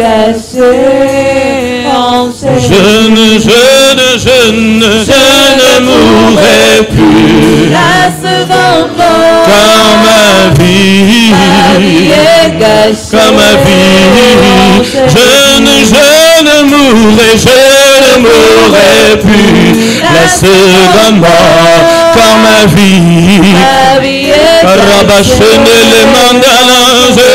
caché en ses Je ne mourrai plus. La cependant, Car ma vie est cachée comme ma vie, je ne mourrai plus la seconde mort, car ma vie est rabachene les mandales, je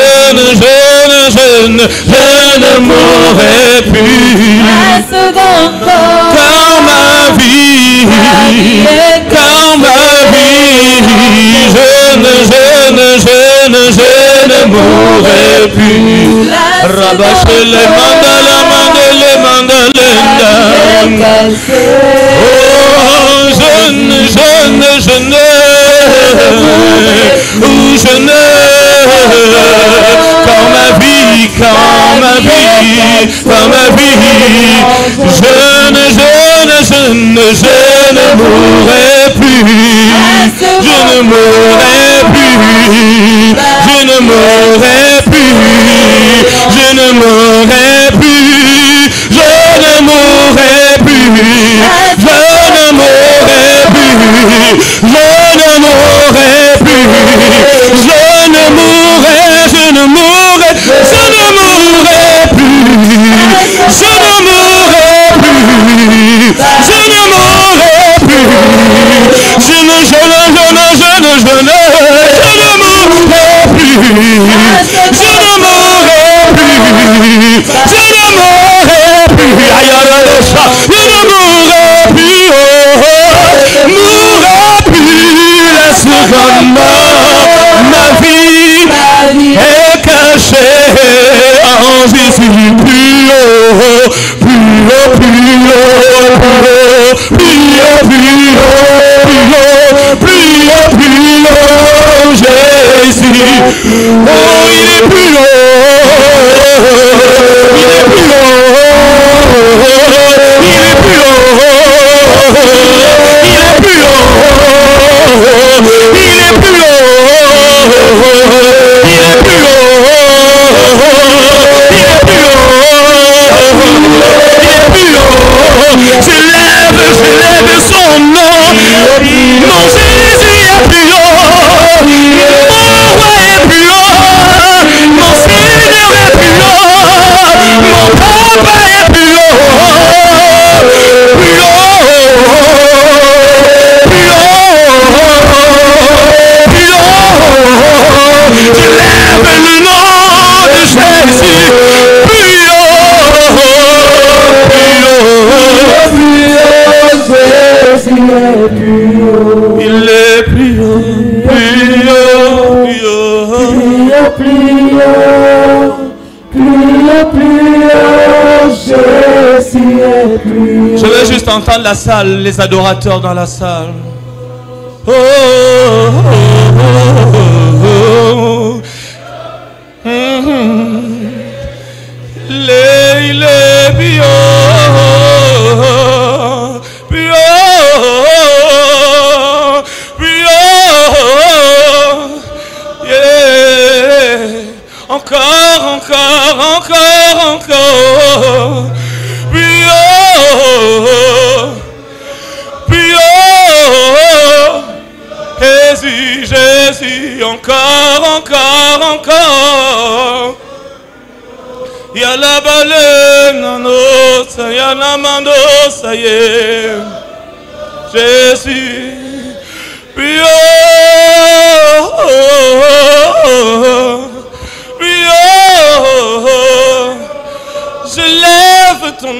ne mourrai plus la seconde mort, car ma vie, je ne mourrai plus. Rabâche les mandales, oh, quand ma vie, je ne mourrai plus, je ne mourrai plus, je ne mourrai plus, je ne mourrai plus, je ne mourrai plus, je ne mourrai plus, je ne mourrai plus, je ne mourrai, je ne mourrai, je ne mourrai plus, je ne mourrai plus, je ne mourrai plus, je ne mourrai plus, je ne mourrai plus, je ne mourrai plus, je ne mourrai plus, mourrai plus la seconde mort, ma vie est cachée en Jésus, plus haut, plus haut, plus haut, plus haut, plus haut, plus haut, plus haut, Jésus, oh il est plus haut, il est plus haut, il est plus haut, il est plus haut, il est plus haut, il est plus je lève son nom, mon Jésus est plus haut, mon roi est plus haut, mon Seigneur est plus haut, mon papa est plus haut, plus haut, je lève le nom de Jésus, plus haut, il est plus haut, plus haut, plus haut, Jésus est plus haut. Je veux juste entendre la salle, les adorateurs dans la salle. Oh, oh, oh, oh, oh. Il est plus haut, plus haut, plus haut, yeah. Encore, plus haut, plus haut, Jésus, encore. Y'a la baleine, y'a la mando, ça y est, Jésus, plus haut, plus haut, je lève ton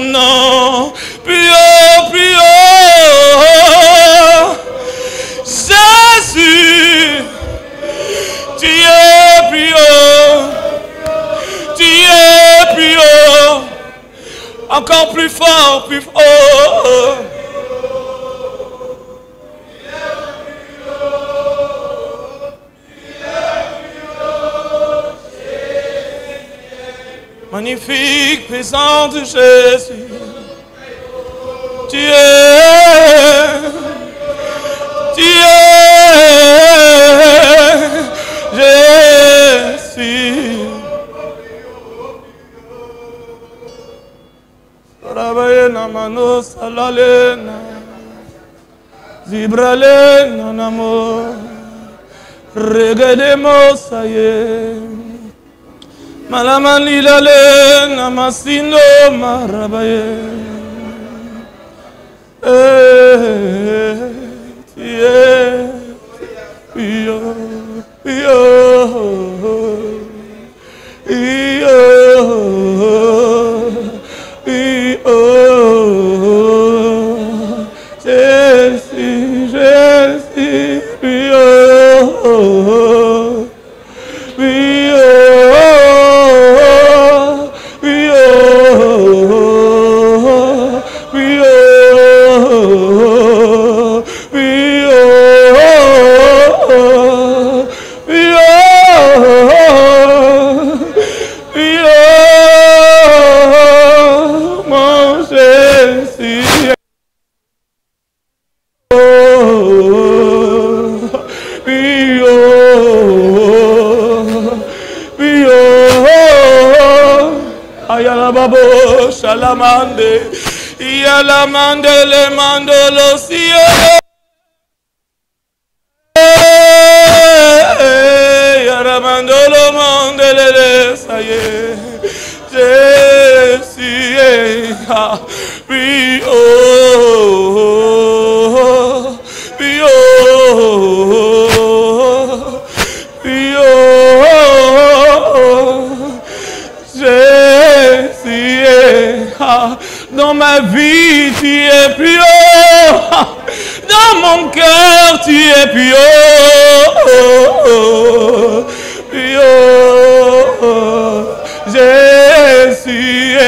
nom, plus haut, Jésus, tu es plus haut, encore plus fort, plus haut. Magnifique présence de Jésus, tu es Jésus. nano salalena. Zibrale nanamo. Regedemo saye. Malamani lale namasino marabaye. Yeah. Yo, yo, yo, Shalamande, Yalamande le mando lo cielo, Yaramando lo monde le saye, Jésus, Pio, Pio, Pio, dans ma vie, tu es plus haut. Dans mon cœur, tu es plus haut. Plus haut. Jésus.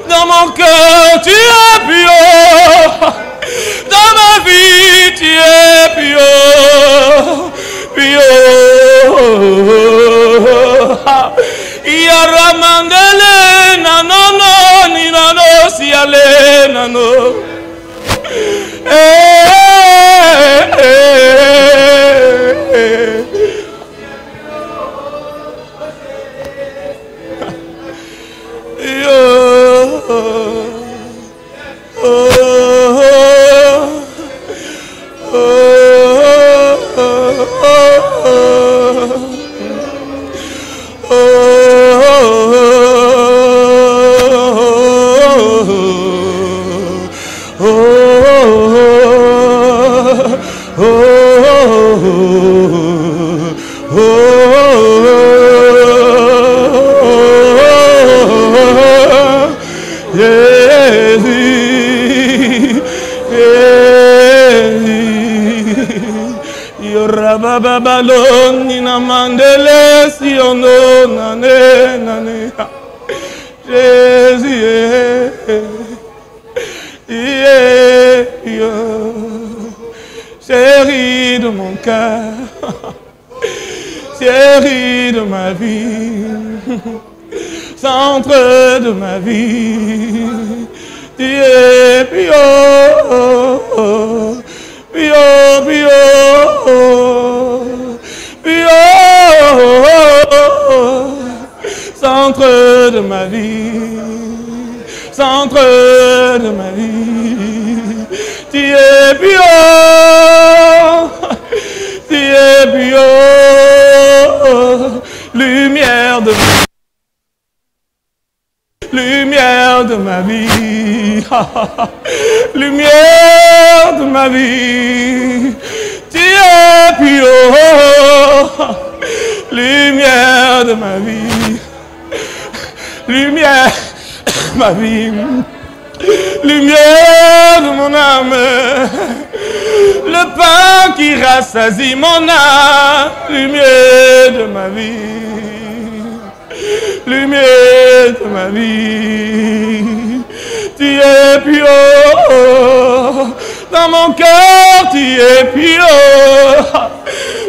Dans mon cœur, tu es plus haut. Dans ma vie, tu es plus haut. Plus haut. Yaramandele nanono ni nano si ale nano. Babalon nina mandele si ono nane nane Jésus chéri de mon cœur, chéri de ma vie, centre de ma vie, tu es Pio, Pio, Pio, Pio, centre de ma vie, centre de ma vie, tu es Pio, tu es Pio, lumière de ma vie. Lumière de ma vie, lumière de ma vie, tu es plus haut, lumière de ma vie, lumière de ma vie, lumière de mon âme, le pain qui rassasie mon âme, lumière de ma vie. Lumière de ma vie, tu es plus haut, dans mon cœur tu es plus haut,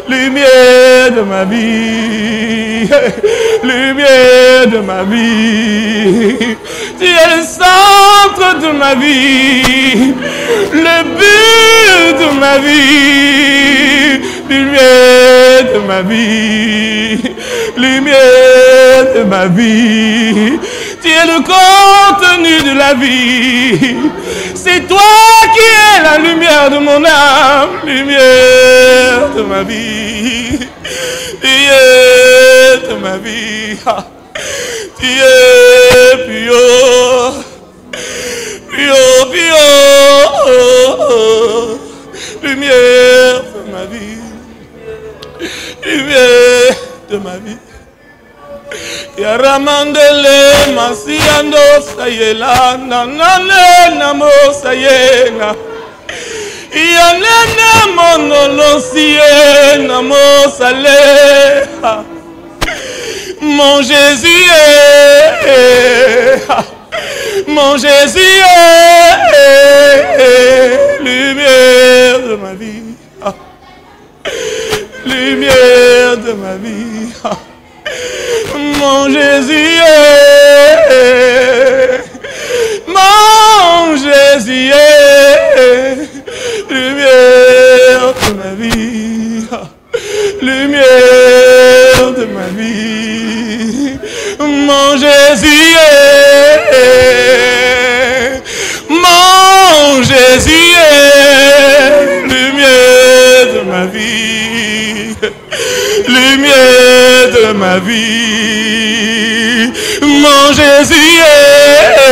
lumière de ma vie, lumière de ma vie, tu es le centre de ma vie, le but de ma vie, lumière de ma vie, lumière de ma vie, Tu es le contenu de la vie. C'est toi qui es la lumière de mon âme, lumière de ma vie, lumière de ma vie. Tu es plus haut, plus haut, plus haut, lumière de ma vie, lumière de ma vie. Yaramandele masiando sayela nanane namo sayena yanene monolosie namo saleha. Mon Jésus est, mon Jésus est lumière de ma vie, lumière de ma vie. Mon Jésus est, mon Jésus est, lumière de ma vie, lumière de ma vie. Mon Jésus est, mon Jésus est, lumière de ma vie, lumière de ma vie. Mon Jésus est,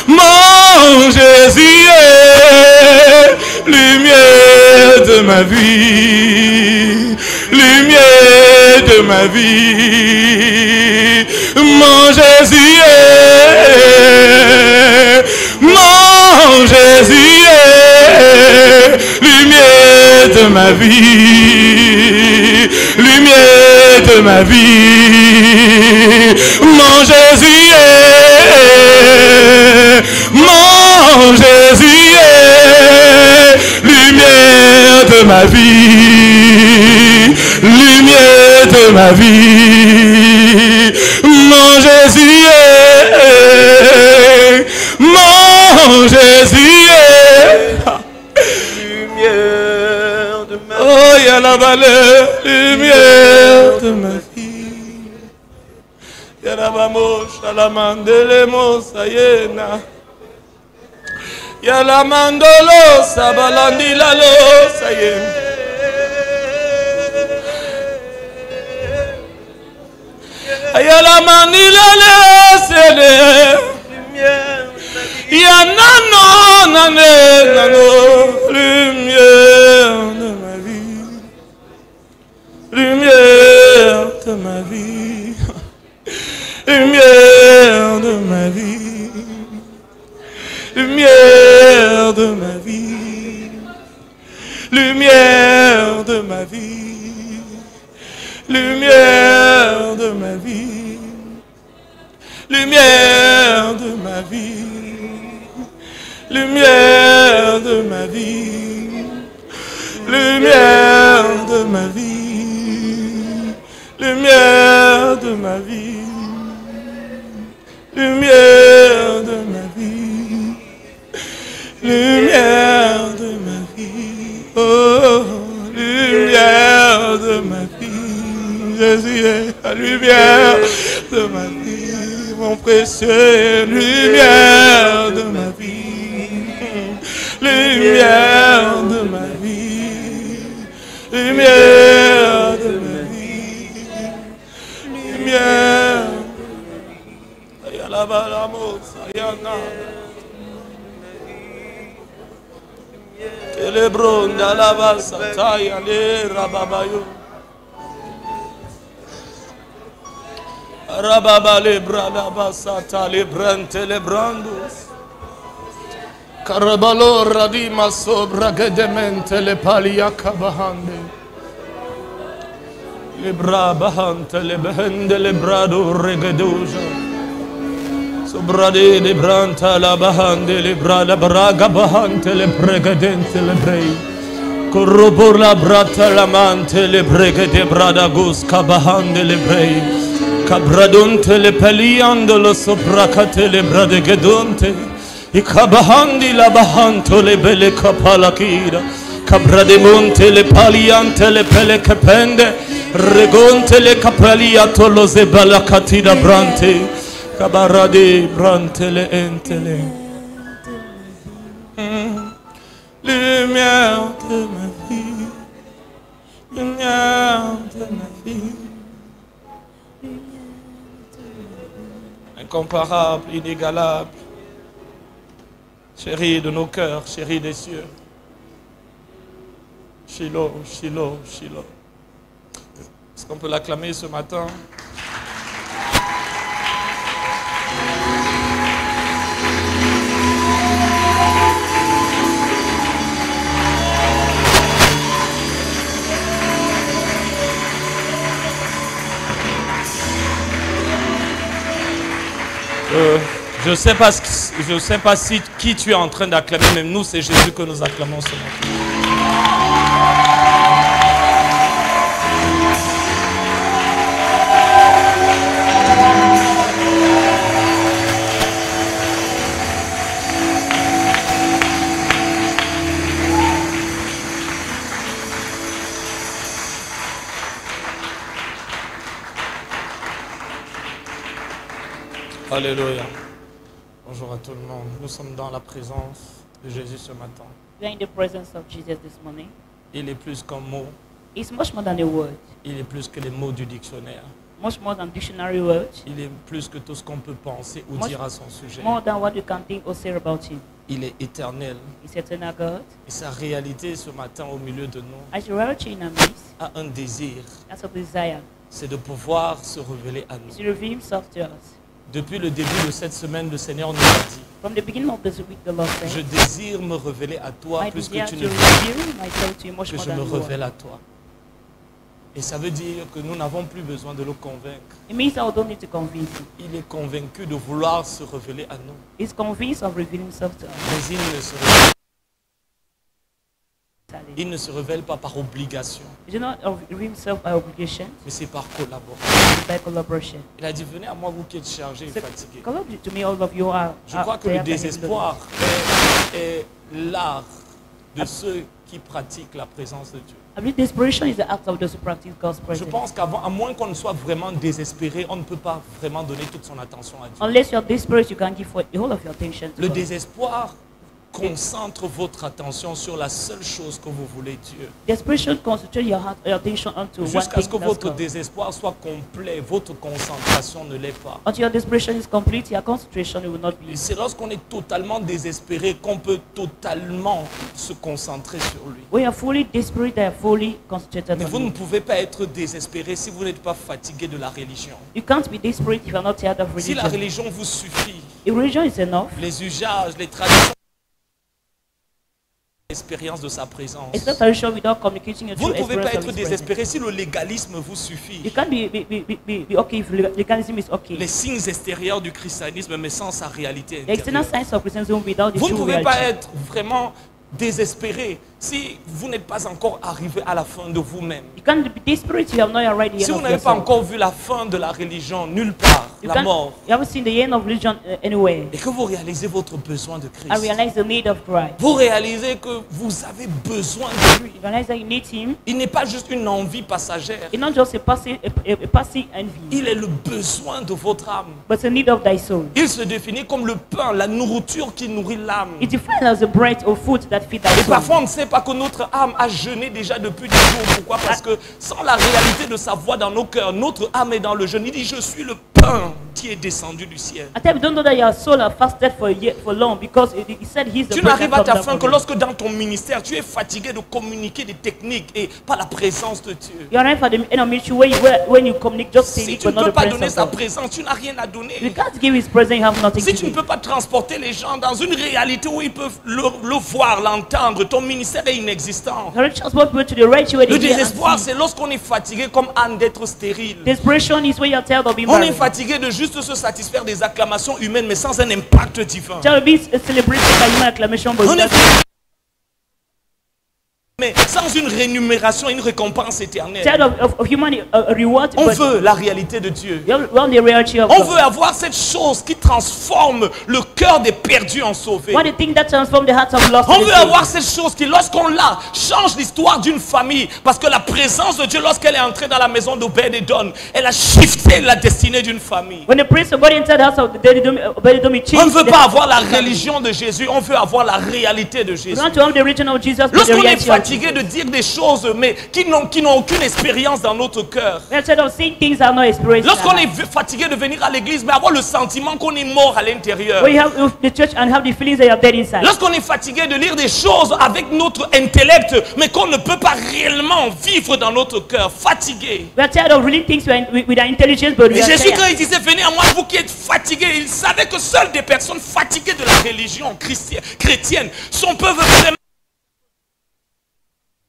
mon Jésus est, lumière de ma vie, lumière de ma vie. Mon Jésus est, mon Jésus est, lumière de ma vie, lumière de ma vie. Mon Jésus est, mon Jésus est, lumière de ma vie, lumière de ma vie. Mon Jésus est, mon Jésus est, lumière de ma vie. Oh, il y a la valeur, lumière de ma vie. Il y a la vamoche, la mandele mosayena. Il y a la mandolo, sabalandi la lo sayena. Ayala manila le sele, ya nano nane nano, lumière de ma vie, lumière de ma vie, lumière de ma vie, lumière de ma vie, lumière de ma vie, lumière de ma vie, lumière de ma vie, lumière de ma vie, lumière de ma vie, lumière de ma vie, lumière de ma vie, lumière de ma vie, oh, lumière de ma vie. Jésus est la lumière de ma vie, mon précieux, lumière de ma vie, lumière de ma vie, lumière de ma vie, lumière. Kelebronda la basataya le rababayo. Rababa le brada basata le brante le brandos. Carabalo radima sobra gedemente le palia cabahande. Le brabahante le behende le brado regedoja. Sobrade le branta la bahande le brada braga bahante le pregadente le brei. Corrobor la brata la mante le pregade brada gusca bahande le brei. Cabradonte le peliando lo sopracate le brade gedonte. I cabahandi la bahanto le belle capalakira. Cabrade monte le paliante le pele capende. Regonte le capaliato lo zebalacatida brante. Kabarade brantele entele. Lumière de ma vie. Lumière de ma vie. Incomparable, inégalable. Chérie de nos cœurs, chérie des cieux. Shiloh, Shiloh, Shiloh. Est-ce qu'on peut l'acclamer ce matin? Je ne sais pas si qui tu es en train d'acclamer, même nous, c'est Jésus que nous acclamons ce matin. Alléluia. Bonjour à tout le monde. Nous sommes dans la présence de Jésus ce matin. We are in the presence of Jesus this morning. Il est plus qu'un mot. It's much more than a word, Il est plus que les mots du dictionnaire. much more than dictionary words, Il est plus que tout ce qu'on peut penser ou Moi, dire à son sujet. more than what you can think or say about him. Il est éternel. He's eternal God. Et sa réalité ce matin au milieu de nous As you reality in our midst, a un désir. that's a desire. C'est de pouvoir se révéler à To nous. reveal himself to us. Depuis le début de cette semaine, le Seigneur nous a dit, From the beginning of this week, the Lord je said, désire me révéler à toi I plus que desire tu to ne veux reveal myself to you much que more je than me you are. révèle à toi. Et ça veut dire que nous n'avons plus besoin de le convaincre. It means I don't need to convince him. Il est convaincu de vouloir se révéler à nous. He's convinced of revealing himself to us. Mais il ne se révèle pas par obligation, He did not reveal himself by obligation, mais c'est par collaboration. but by collaboration. Il a dit, venez à moi vous qui êtes chargés et So, fatigués. come up to me, all of you are. Je crois que le tired and heavy désespoir est l'art de ceux qui pratiquent la présence de Dieu. I believe desperation is the act of those who practice God's Je presence. pense qu'à moins qu'on ne soit vraiment désespéré, on ne peut pas vraiment donner toute son attention à Dieu. Unless you are desperate, you can give the whole of your attention to Le God. désespoir concentre votre attention sur la seule chose que vous voulez Dieu. Desperation concentrate your attention onto one Jusqu'à ce thing. que That's votre God. désespoir soit complet, votre concentration ne l'est pas. Until your desperation is complete, your concentration will not be. Et c'est lorsqu'on est totalement désespéré qu'on peut totalement se concentrer sur lui. When you are fully desperate, they are fully concentrated Mais on vous ne you. pouvez pas être désespéré si vous n'êtes pas fatigué de la religion. You can't be desperate if you are not tired of Si la religion. religion vous suffit, If religion is enough, les usages, les traditions, l'expérience de sa présence. it's not tradition without communicating your Vous true ne pouvez pas experience être of His presence. désespéré si le légalisme vous You suffit. can't be okay if legalism is okay. Les signes extérieurs du christianisme, mais sans sa réalité The external intérieure. signs of Christianism without the Vous ne true pouvez pas reality. être vraiment désespéré si vous n'êtes pas encore arrivé à la fin de vous-même. You can't be desperate if you have not yet read the Si end vous of n'avez pas yourself. encore vu la fin de la religion, nulle part, You la mort, haven't seen the end of religion anywhere. et que vous réalisez votre besoin de I Christ, realize the need of Christ. vous réalisez que vous avez besoin de lui. You realize that you need Him. Il n'est pas juste une envie passagère, It's not just a passive envy, il est le besoin de votre âme. but it's a need of thy soul. Il se définit comme le pain, la nourriture qui nourrit l'âme. It's defined as the bread or food that feed thy Et soul. parfois, on ne sait pas que notre âme a jeûné déjà depuis des jours. Pourquoi? Parce que sans la réalité de sa voix dans nos cœurs, notre âme est dans le jeûne. Il dit, je suis le pain qui est descendu du ciel. At times, you don't know that your soul has fasted for long because he said He's the Tu bread n'arrives that à ta comes fin down que from lorsque dans ton ministère, tu es fatigué de communiquer des techniques et pas la présence de Dieu. heaven. You arrive at the end of ministry when you communicate just Si technique tu ne but not peux the pas donner presence sa of God. présence, tu n'as rien à You donner. can't give His presence, you have nothing Si to tu ne give. peux pas transporter les gens dans une réalité où ils peuvent le voir, l'entendre, ton ministère est inexistant. You cannot transport people to the right way Le they hear and désespoir, see. c'est lorsqu'on est fatigué comme Anne d'être stérile. Desperation is when you're tired of being On est married. fatigué de juste se satisfaire des acclamations humaines, mais sans un impact divin. Tired of being celebrated by human acclamation, but On est without mais sans une rémunération, une récompense éternelle. tired of human reward, On but veut la réalité de Dieu. you want the reality of On God. veut avoir cette chose qui transforme le cœur des perdus en sauvés. What the thing that transforms the hearts of lost On to the veut saved. avoir cette chose qui, lorsqu'on l'a, change l'histoire d'une famille. Parce que la présence de Dieu, lorsqu'elle est entrée dans la maison d'Obed-Edom, elle a shifté la destinée d'une famille. When the praise of God entered the house of Obed-Edom, it On ne changed veut the pas heart avoir la of the family. religion de Jésus, on veut avoir la réalité de We Jésus. want to have the religion of Jesus, but the Lorsqu'on est reality of fatigué Jesus. de dire des choses, mais qui n'ont aucune expérience dans notre cœur. We are tired of saying things that are not experienced. Lorsqu'on est fatigué de venir à l'église, mais avoir le sentiment qu'on est mort à l'intérieur. When you have the church and have the feelings that you are dead inside. Lorsqu'on est fatigué de lire des choses avec notre intellect, mais qu'on ne peut pas réellement vivre dans notre cœur. Fatigué. We are tired of reading things with our intelligence, but we Et are Jésus, quand tired. il disait, venez à moi, vous qui êtes fatigués, il savait que seules des personnes fatiguées de la religion chrétienne peuvent vraiment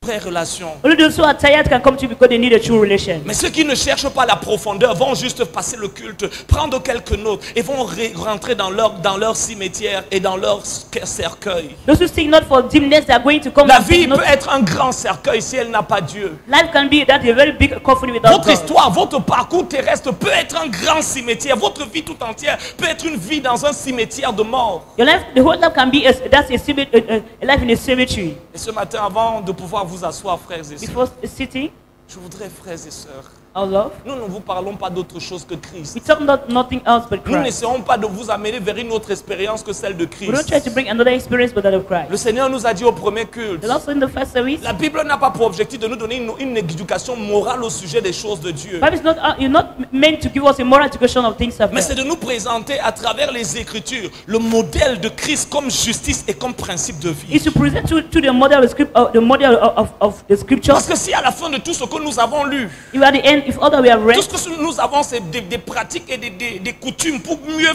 vraie relation. Only those who are tired can come to you because they need a true relation. Mais ceux qui ne cherchent pas la profondeur vont juste passer le culte, prendre quelques notes et vont rentrer dans leur cimetière et dans leur cercueil. Those who seek not for dimness, they are going to come La and vie seek peut not. être un grand cercueil si elle n'a pas Dieu. Life can be that a very big coffin without Votre God. histoire, votre parcours terrestre peut être un grand cimetière. Votre vie tout entière peut être une vie dans un cimetière de mort. Your life, the whole life can be that's a life in a cemetery. Et ce matin, avant de pouvoir vous asseoir, frères et sœurs, Before sitting, je voudrais, frères et sœurs, our love, nous ne vous parlons pas d'autre chose que Christ. we talk about nothing else but Nous Christ. n'essayons pas de vous amener vers une autre expérience que celle de We don't Christ. try to bring another experience but that of Christ. Le Seigneur nous a dit au premier culte, The Lord said in the first service, la Bible n'a pas pour objectif de nous donner une éducation morale au sujet des choses de Dieu. Bible is not you're not meant to give us a moral education of things of Mais c'est God. de nous présenter à travers les Écritures le modèle de Christ comme justice et comme principe de vie. It's to present to the model of the scripture. Parce que si à la fin de tout ce que nous avons lu, If at the end, if all that we have read, tout ce que nous avons, c'est des pratiques et des coutumes pour mieux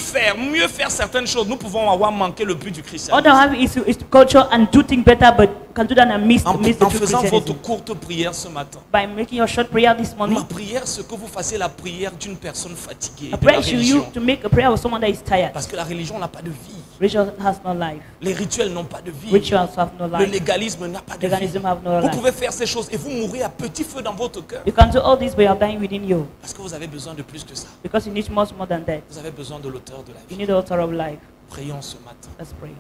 faire certaines choses, nous pouvons avoir manqué le but du all christianisme. that we have is to culture and do things better, but can do that and miss the En true faisant votre Christianism. courte prière ce matin, By making your short prayer this morning, ma prière, c'est que vous fassiez la prière d'une personne fatiguée I de la pray to you religion. to make a prayer of someone that is tired. Parce que la religion n'a pas de vie. Ritual has no life. Les rituels n'ont pas de vie. Rituals have no Le life. légalisme n'a pas de vie. Legalism have no Vous life. pouvez faire ces choses et vous mourrez à petit feu dans votre cœur. You can do all this, but you are dying within you Parce que vous avez besoin de plus que ça. because you need much more than that. Vous avez besoin de l'auteur de la You vie. need the author of life. Prions ce matin. Let's pray.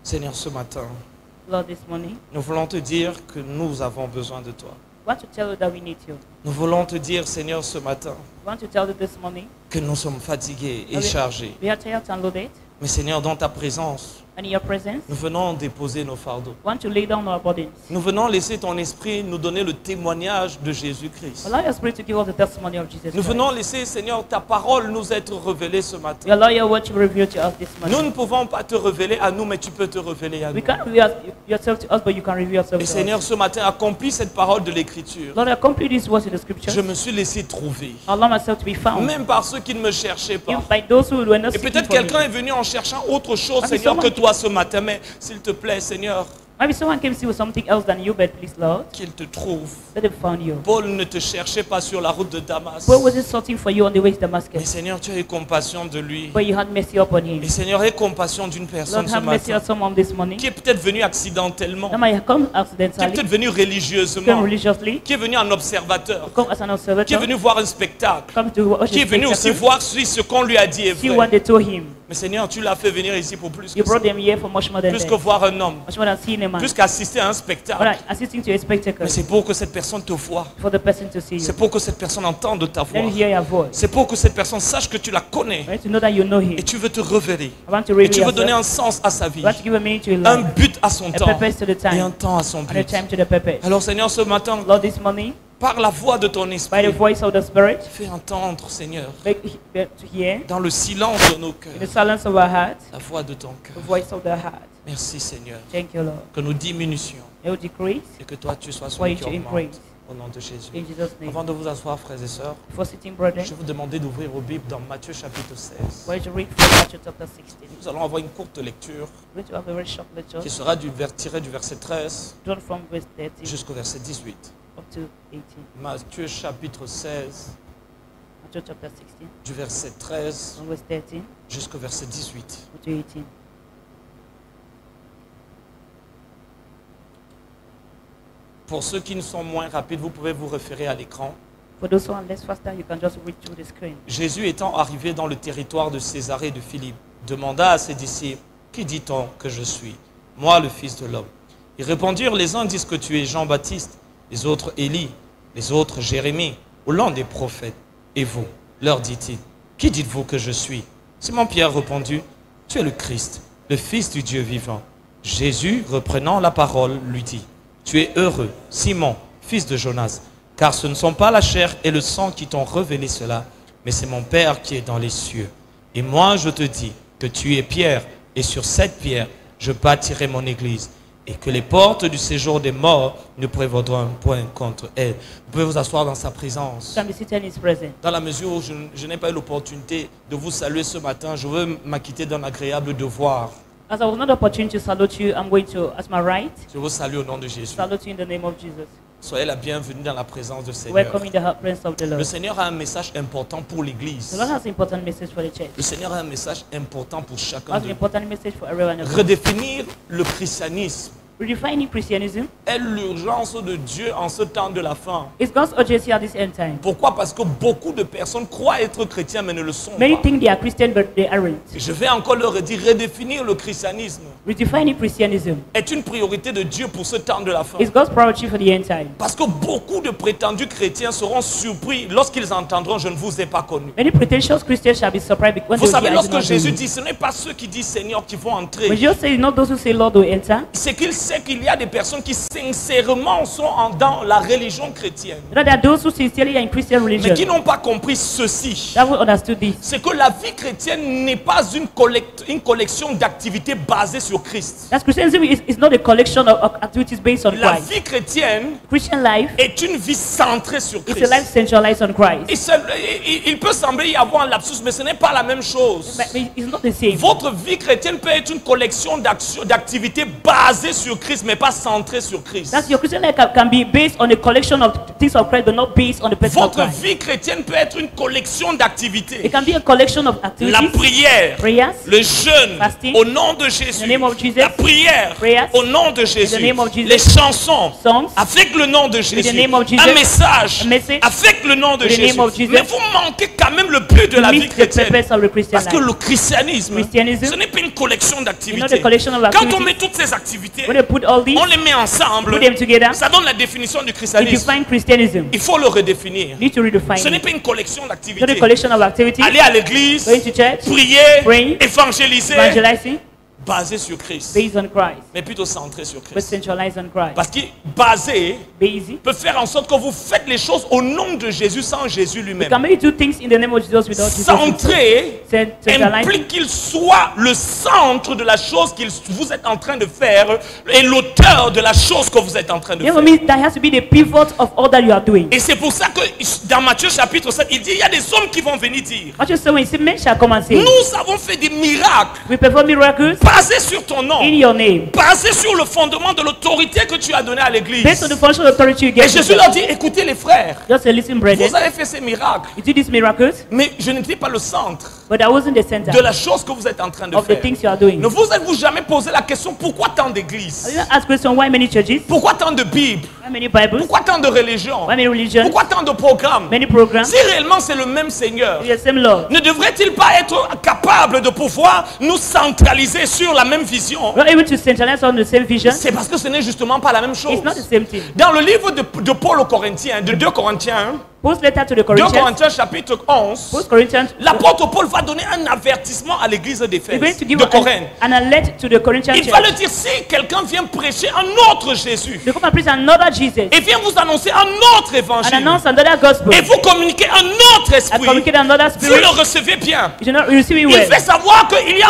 Seigneur, ce matin, Lord, this morning, nous voulons te dire que nous avons besoin de toi. we want to tell you that we need you. Nous voulons te dire, Seigneur, ce matin, We want to tell you this morning que nous sommes fatigués et that chargés. we are tired and loaded, Mais Seigneur, dans ta présence, and in your presence, nous venons déposer nos fardeaux. we want to lay down our burdens. Nous venons laisser ton esprit nous donner le témoignage de Jésus-Christ. Allow your spirit to give us the testimony of Jesus Nous Christ. venons laisser, Seigneur, ta parole nous être révélée ce We matin. allow your word to be revealed to us this Nous morning. ne pouvons pas te révéler à nous, mais tu peux te révéler à We nous. can't reveal yourself to us, but you can reveal yourself Et to Seigneur, us. ce matin, accomplis cette parole de l'Écriture. Lord, I complete these words in the scripture. Je me suis laissé trouver, Allow myself to be found. même par ceux qui ne me cherchaient pas. Even by those who were not Et seeking peut-être for quelqu'un me. est venu en cherchant autre chose, Maybe Seigneur, que someone- toi ce matin. Mais s'il te plaît, Seigneur, Maybe someone came to you with something else than you, but please, Lord, qu'il te trouve. let them find you. Paul ne te cherchait pas sur la route de Damas. Paul wasn't searching for you on the way to Mais Damascus, Seigneur, tu as eu compassion de lui. but you had mercy upon him. Et Seigneur, aie compassion d'une personne Lord, ce have mercy matin on someone this morning. qui est peut-être venue accidentellement, That might have come qui est accidentally, peut-être venue come religieusement, religiously, qui est venue en observateur, come as an qui est observator, venu voir un spectacle, come to watch qui est the venu aussi spectacle, voir si ce qu'on lui a dit est see what vrai. they told him. Mais Seigneur, tu l'as fait venir ici pour plus You que ça. brought them here for much more than Plus que that. voir un homme, Much more than seeing a man. plus qu'assister à un But spectacle. assisting to a spectacle Mais c'est pour que cette personne te voie. for the person to see you. C'est pour que cette personne entende ta Let voix. me hear your voice. C'est pour que cette personne sache que tu la connais. I want to know that you know him. Et tu veux te révéler. I want to Et reveal tu veux donner yourself. un sens à sa vie. I want to give a meaning to your Un life. but à son A temps. purpose to the Et un time. temps à son And a but. time to the purpose. Alors Seigneur, ce matin, Lord, this morning, par la voix de ton by the esprit, voice of the Spirit. fais entendre, Seigneur, Make them to hear dans le silence de nos in the cœurs, silence of our hearts, la voix de ton the cœur. voice of the heart. Merci, Seigneur, Thank you, Lord. que nous diminutions It will decrease et que toi, tu sois for celui you qui to augmente. increase. Au nom de Jésus. In Jesus' name. Avant de vous asseoir, frères et sœurs, For sitting, brethren, je vais vous demander d'ouvrir vos Bibles dans Matthieu chapitre 16. for you to read from Matthew chapter 16. Nous allons avoir une courte lecture We're going to have a very short lecture, qui sera tirée du verset 13 drawn from verse 13 jusqu'au verset 18. up to 18. Matthieu chapitre 16, Matthew chapter 16, du verset 13 from verse 13 jusqu'au verset 18. up to 18. Pour ceux qui ne sont moins rapides, vous pouvez vous référer à l'écran. For those who are less faster, you can just read through the screen. Jésus étant arrivé dans le territoire de Césarée de Philippe, demanda à ses disciples, « Qui dit-on que je suis? Moi, le Fils de l'homme. » Ils répondirent, « Les uns disent que tu es Jean-Baptiste, les autres Élie, les autres Jérémie, ou l'un des prophètes. Et vous, leur dit-il, qui dites-vous que je suis? » Simon-Pierre répondit, « Tu es le Christ, le Fils du Dieu vivant. » Jésus, reprenant la parole, lui dit, « Tu es heureux, Simon, fils de Jonas, car ce ne sont pas la chair et le sang qui t'ont révélé cela, mais c'est mon Père qui est dans les cieux. Et moi, je te dis que tu es Pierre, et sur cette pierre, je bâtirai mon église, et que les portes du séjour des morts ne prévaudront point contre elle. » Vous pouvez vous asseoir dans sa présence. You can be seated in His presence. Dans la mesure où je n'ai pas eu l'opportunité de vous saluer ce matin, je veux m'acquitter d'un agréable devoir. As I was not opportunity to salute you, I'm going to, at my right, Je vous salue au nom de Jésus. salute you in the name of Jesus. Soyez la bienvenue dans la présence du Seigneur. Welcome in the presence of the Le Lord. Seigneur a un message important pour The l'Église. Lord has an important message for the church. Le Seigneur a un message important pour chacun Has de an nous. important message for everyone of us. Redéfinir le christianisme Redefining Christianism est l'urgence de Dieu en ce temps de la fin. is God's urgency at this end time. Pourquoi? Parce que beaucoup de personnes croient être chrétiens mais ne le sont Many pas. think they are Christian, but they aren't. Et je vais encore leur dire, redéfinir le christianisme Redefining Christianism est une priorité de Dieu pour ce temps de la fin. is God's priority for the end time. Parce que beaucoup de prétendus chrétiens seront surpris lorsqu'ils entendront « Je ne vous ai pas connu ». Many pretentious Christians shall be surprised when Vous they savez, hear I do lorsque not know Jésus you. dit, ce n'est pas ceux qui disent Seigneur qui vont When entrer. Jesus says not those who say Lord will enter, C'est qu'il sait qu'il y a des personnes qui sincèrement sont dans la religion chrétienne, but there are those who sincerely are in Christian mais qui religion n'ont pas compris ceci. that will understood this. C'est que la vie chrétienne n'est pas une collection d'activités basées sur Christ. That Christianism is not a collection of activities based on La Christ. vie chrétienne Christian life est une vie centrée sur is a Christ. life centralized on Christ. Il peut sembler y avoir un lapsus, mais ce n'est pas la même chose. But it's not the same. Votre vie chrétienne peut être une collection d'activités basées sur Christ, mais pas centrées sur Christ. That's your Christian life can be based on a collection of things of Christ, but not based on the person of Votre Christ. vie chrétienne peut être une collection d'activités. It can be a collection of La activities, prière, prayers, le jeûne, Fasting. au nom de Jésus. In the name of Jesus. La prière, Prayers. au nom de Jésus. name of Jesus. Les chansons, Songs. avec le nom de Jésus. name of Jesus. Un message, A message. avec le nom de In the Jésus. name of Jesus. Mais vous manquez quand même le but de la vie meet the chrétienne. purpose of the Christian Parce que life. le christianisme, Christianism, ce n'est pas une collection It's not d'activités. a collection of Quand on activities. met toutes ces activités, When they put all these, on les met ensemble, put them together, ça donne la définition du you christianisme. define Christianism. Il faut le redéfinir. You need to redefine Ce n'est it. pas une collection It's not a d'activités. collection of activities, Aller à l'église, going to church, prier, praying, évangéliser, evangelizing, basé sur Christ, based on Christ, mais plutôt centré sur but Christ. centralized on Christ. Parce que basé Based. peut faire en sorte que vous faites les choses au nom de Jésus sans Jésus You lui-même. can maybe do things in the name of Jesus without Jesus. Centré Centralized. implique qu'il soit le centre de la chose que vous êtes en train de faire et l'auteur de la chose que vous êtes en train de Yeah, faire. for me, that has to be the pivot of all that you are doing. Et c'est pour ça que dans Matthieu chapitre 7, il dit, il y a des hommes qui vont venir dire, What you say when you say men shall come and say, nous avons fait des miracles we perform miracles basés sur ton nom, in your name, basés sur le fondement de l'autorité que tu as donnée à l'église. based on the functional authority you Et get. Jésus leur dit, écoutez les frères, Just say, listen, vous brethren, avez fait ces miracles, you did these miracles, mais je n'étais pas le centre but I wasn't the center de la chose que vous êtes en train de of the faire. things you are doing. Ne vous êtes-vous jamais posé la question, pourquoi tant You d'églises? don't ask question, why many churches, Pourquoi tant de Bibles? why many Bibles, Pourquoi tant de religions? why many religions, Pourquoi tant de programmes? many programs, Si réellement c'est le même Seigneur, it's the same Lord. ne devrait-il pas être capable de pouvoir nous centraliser sur la même vision? We're not able to centralize on the same vision. C'est parce que ce n'est justement pas la même chose. It's not the same thing. Dans le livre de Paul aux Corinthiens, de 2 Corinthiens, Paul's letter to the 2 Corinthians, Corinthiens chapitre 11, 1 Corinthians, l'apôtre Paul va donner un avertissement à l'église he's going d'Éphèse, to give de Corinthe. an alert to the Corinthian Il va church. le dire, si quelqu'un vient prêcher un autre Jésus, To come and preach another Jesus et vient vous annoncer un autre and évangile, announce another gospel et vous communiquez un autre and esprit, communicate another vous spirit, le recevez bien. you should not receive it Il well. fait savoir qu'il y a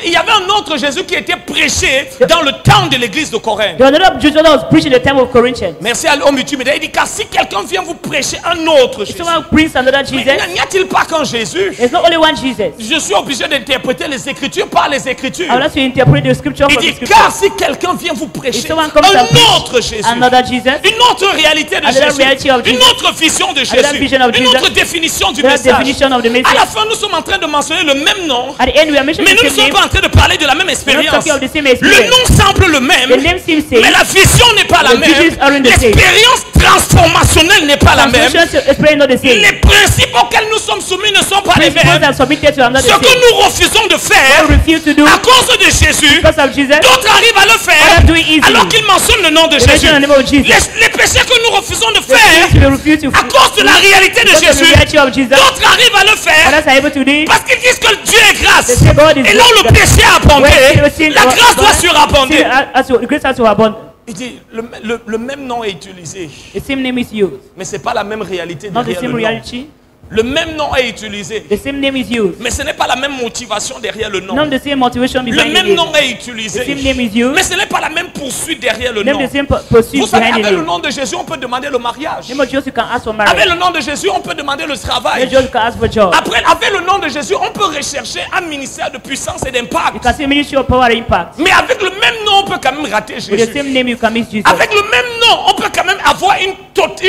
il y avait un autre Jésus qui était prêché dans le temps de l'église de Corinthe. There was another Jesus that was preaching in the time of Corinthians. Merci à l'homme utile. Il dit, car si quelqu'un vient vous prêcher un autre If Jésus, someone brings another mais Jesus, n'y a-t-il pas qu'un Jésus? there's not only one Jesus. Je suis obligé d'interpréter les Écritures par les Écritures. I will have to interpret the scripture Il from the dit, scripture. car si quelqu'un vient vous prêcher If someone comes and un preach autre Jésus, another Jesus, une autre réalité de Another Jésus, reality of une Jesus, autre vision de another Jésus, vision of une Jesus, autre définition du another message. definition of the À la message. fin, nous sommes en train de mentionner le même nom, At the end, we are mentioning mais nous the ne same sommes name. pas en train de parler de la même We're not expérience. talking of the same Le experience. nom semble le même, The name seems mais same. la vision n'est pas la The même. visions aren't the same. L'expérience transformationnelle n'est pas la même. Transformation experience not the same. Les principes auxels nous sommes soumis ne sont pas les Principles mêmes. are submitted to another Ce que same. nous refusons de faire We refuse to do à cause de Jésus, because of Jesus. d'autres arrivent à le faire Others do it easily. alors qu'ils mentionnent le nom de They Jésus. mention the name of Jesus. Les péchés que nous refusons de The faire things we refuse to à cause de la réalité de because of the Jésus, reality of Jesus. d'autres arrivent à le faire Others are able to do it. parce qu'ils disent que Dieu est grâce. They say God is Et là où le good. péché a abondé, When sin- la grâce doit surabonder. The grace has to abundant. Il dit, le même nom est utilisé, The same name is used. mais ce n'est pas la même réalité Not the derrière same le nom. reality. Le même nom est utilisé, The same name is used. mais ce n'est pas la même motivation derrière le nom. Not the same motivation Le behind même it. nom est utilisé, The same name is used. mais ce n'est pas la même poursuite derrière le Name nom. the same pursuit Vous savez, behind the avec le name. nom de Jésus, on peut demander le mariage. Name of Jesus, you can ask for Avec marriage. le nom de Jésus, on peut demander le Name travail. of Jesus, you can ask for job. Après, avec le nom de Jésus, on peut rechercher un ministère de puissance et You d'impact. can see ministry of power and impact. Mais avec le même nom, on peut quand même rater With the Jésus. same name, you can miss Jesus. Avec le même nom, on peut quand même avoir une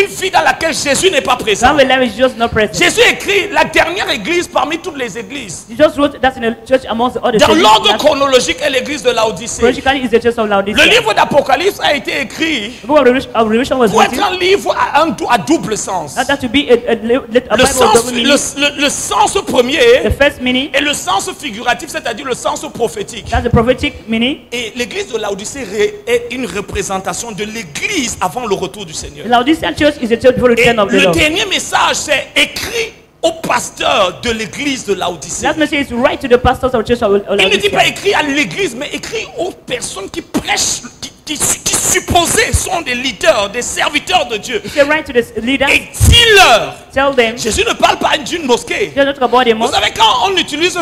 vie dans laquelle Jésus n'est pas présent. Some life is just not present. Jésus écrit la dernière église parmi toutes les églises. He just wrote that in the church amongst all the Dans churches. l'ordre That's- chronologique est l'église de Laodicée. Chronologically is the church of Le Laodicea. livre d'Apocalypse a été écrit The book of Revelation was pour être written un livre à double sens. that to be a Le Bible sens, of double meaning. le sens premier The first meaning, et le sens figuratif, c'est-à-dire le sens prophétique. that's the prophetic meaning. Et l'église de Laodicée est une représentation de l'église avant le retour du Seigneur. The Laodicean church is the church before the Et return of the le Lord. dernier message, c'est écrit au pasteur de l'église de Laodicée. That message is right to the pastors of the church of Il ne dit pas Laodicea. écrit à l'église, mais écrit aux personnes qui prêchent, qui supposés sont des leaders, des serviteurs de Dieu. He said, write to the leaders, Et dis-leur, tell them, Jésus ne parle pas d'une mosquée. just not talk about the Vous mosque. savez, quand on utilise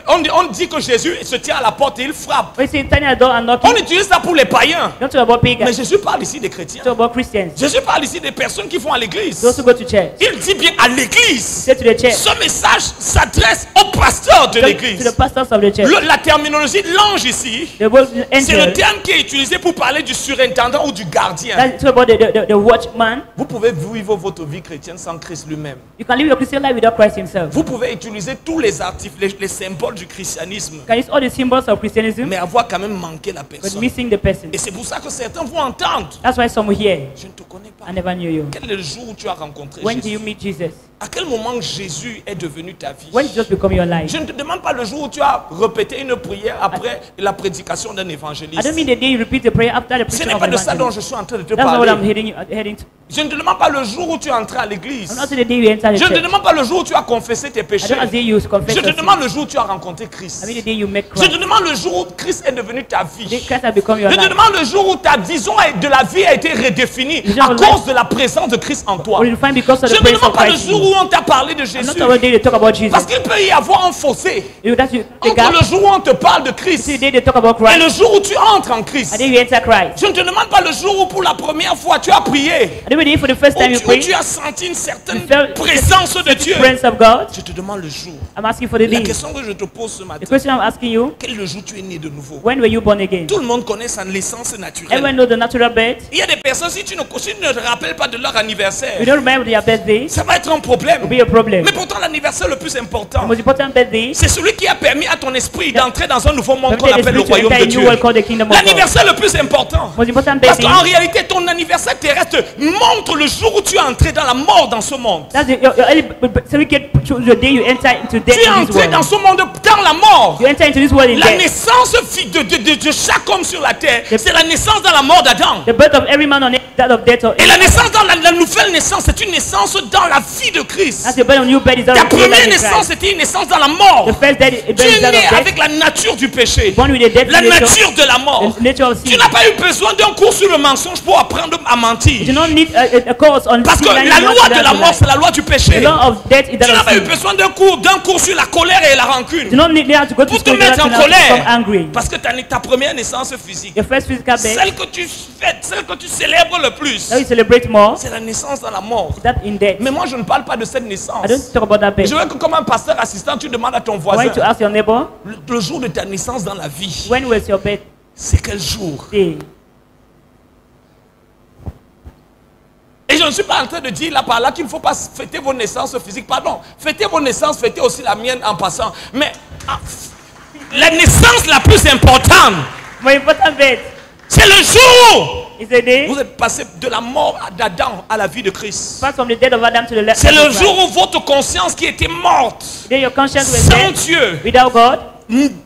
on dit que Jésus se tient à la porte et il frappe. We say, standing at the door and On knocking. utilise ça pour les païens. Don't talk about Mais pagans. Jésus parle ici des chrétiens. Talk about Christians. Jésus parle ici des personnes qui vont à l'église. Those who go to church. Il dit bien à l'église. Say to the church. Ce message s'adresse aux pasteurs de To l'église. the pastors of the church. La terminologie l'ange ici, The word c'est le angel. terme qui est utilisé pour parler du surintendant ou du gardien. That's talk about the watchman. Vous pouvez vivre votre vie chrétienne sans Christ lui-même. You can live your Christian life without Christ himself. Vous pouvez utiliser tous les articles, les symboles du christianisme, You can use all the symbols of Christianism, mais avoir quand même manqué la but personne. missing the person. Et c'est pour ça que certains vont entendre. That's why some here, Je ne te connais pas. I never knew you. Quel est le jour où tu as rencontré When do Jésus? you meet Jesus? À quel moment Jésus est devenu ta vie? When did Jesus become your life? Je ne te demande pas le jour où tu as répété une prière après la prédication d'un I don't évangéliste. mean the day you repeat the prayer after the Ce preaching n'est of pas de ça dont evangelist. je suis en train de te That's not what I'm parler. heading to. Je ne te demande pas le jour où tu es entré à l'église. I'm not saying the day you enter the Je ne te church. demande pas le jour où tu as confessé tes I péchés. don't say you confess Je te your sin. demande le jour où tu as rencontré Christ. I mean the day you make Je te Christ. demande le jour où Christ est devenu ta The day vie. Christ has become your Je te life. demande le jour où ta vision de la vie a été redéfinie Je à demande- cause de la présence de Christ en toi. Or you find because of Je the ne presence demande of pas le Christ. jour où on t'a parlé de I'm Jésus. not talking about the day they talk about Jesus. Parce qu'il peut y avoir un fossé That's the entre gap. le jour où on te parle de It's Christ the day they talk about et Christ. le jour où tu entres en Christ. And then you enter Christ. Je ne te demande pas le jour où pour la première fois tu as prié, And then when you for the first où time you où pray, tu as senti une certaine You felt présence de Dieu. friends of God. Je te demande le jour. I'm asking for the La day. question que je te pose ce The matin, question I'm asking you, quel est le jour où tu es né de nouveau? when were you born again? Tout le monde connaît sa naissance Everyone naturelle. knows the natural birth. Il y a des personnes, si tu ne te rappelles pas de leur You anniversaire, don't remember their birthday. ça va être un problème. will be a problem. Mais pourtant, l'anniversaire le plus important, The most important birthday, c'est celui qui a permis à ton esprit d'entrer dans un nouveau monde qu'on permitted the appelle le spirit to royaume enter de a new Dieu. world called the kingdom of God. L'anniversaire le plus important. Most important Parce birthday, qu'en réalité, ton anniversaire terrestre montre le jour où tu es entré dans la mort dans ce monde. that's your early certificate shows the day you enter into death Tu es in this entré dans world. ce monde dans la mort. You enter into this world in La death. naissance de chaque homme sur la terre, c'est la naissance dans la mort d'Adam. The birth of every man on earth, that of death. Et la naissance dans la nouvelle naissance, c'est une naissance dans la vie de Christ. That's the birth of new birth is that Ta of new life première in naissance, Christ. c'était une naissance dans la mort. The first death Tu birth is es that né of death. avec la nature du péché, Born with a death la nature, nature de la mort. the nature of Tu sin. n'as pas eu besoin d'un cours sur le mensonge pour apprendre à You mentir. do not need a course on Parce que sin, la you loi want to de la learn to mort, lie. c'est la loi du The péché. law of death is Tu that n'as of pas eu sin. besoin d'un cours sur la colère et la You rancune. do not need to go to Pour te school in order mettre en to become colère. angry. Parce que ta première naissance physique, Your first physical birth celle que tu fêtes, celle que tu célèbres le plus, that you celebrate more, c'est la naissance dans la mort. that in death. Mais moi, je ne parle pas de cette naissance. I don't talk about that birth. Je veux que comme un pasteur assistant, tu demandes à ton I voisin, want you to ask your neighbor, le jour de ta naissance dans la vie, when was your birthday? c'est quel jour? Et je ne suis pas en train de dire là par là qu'il ne faut pas fêter vos naissances physiques. Pardon, fêtez vos naissances, fêtez aussi la mienne en passant. Mais la naissance la plus importante, My important birth c'est le jour is the day où vous êtes passé de la mort d'Adam à la vie de Christ. pass from the death of Adam to the life C'est le of jour Christ. où votre conscience qui était morte, Then your conscience was sans dead, Dieu, without God,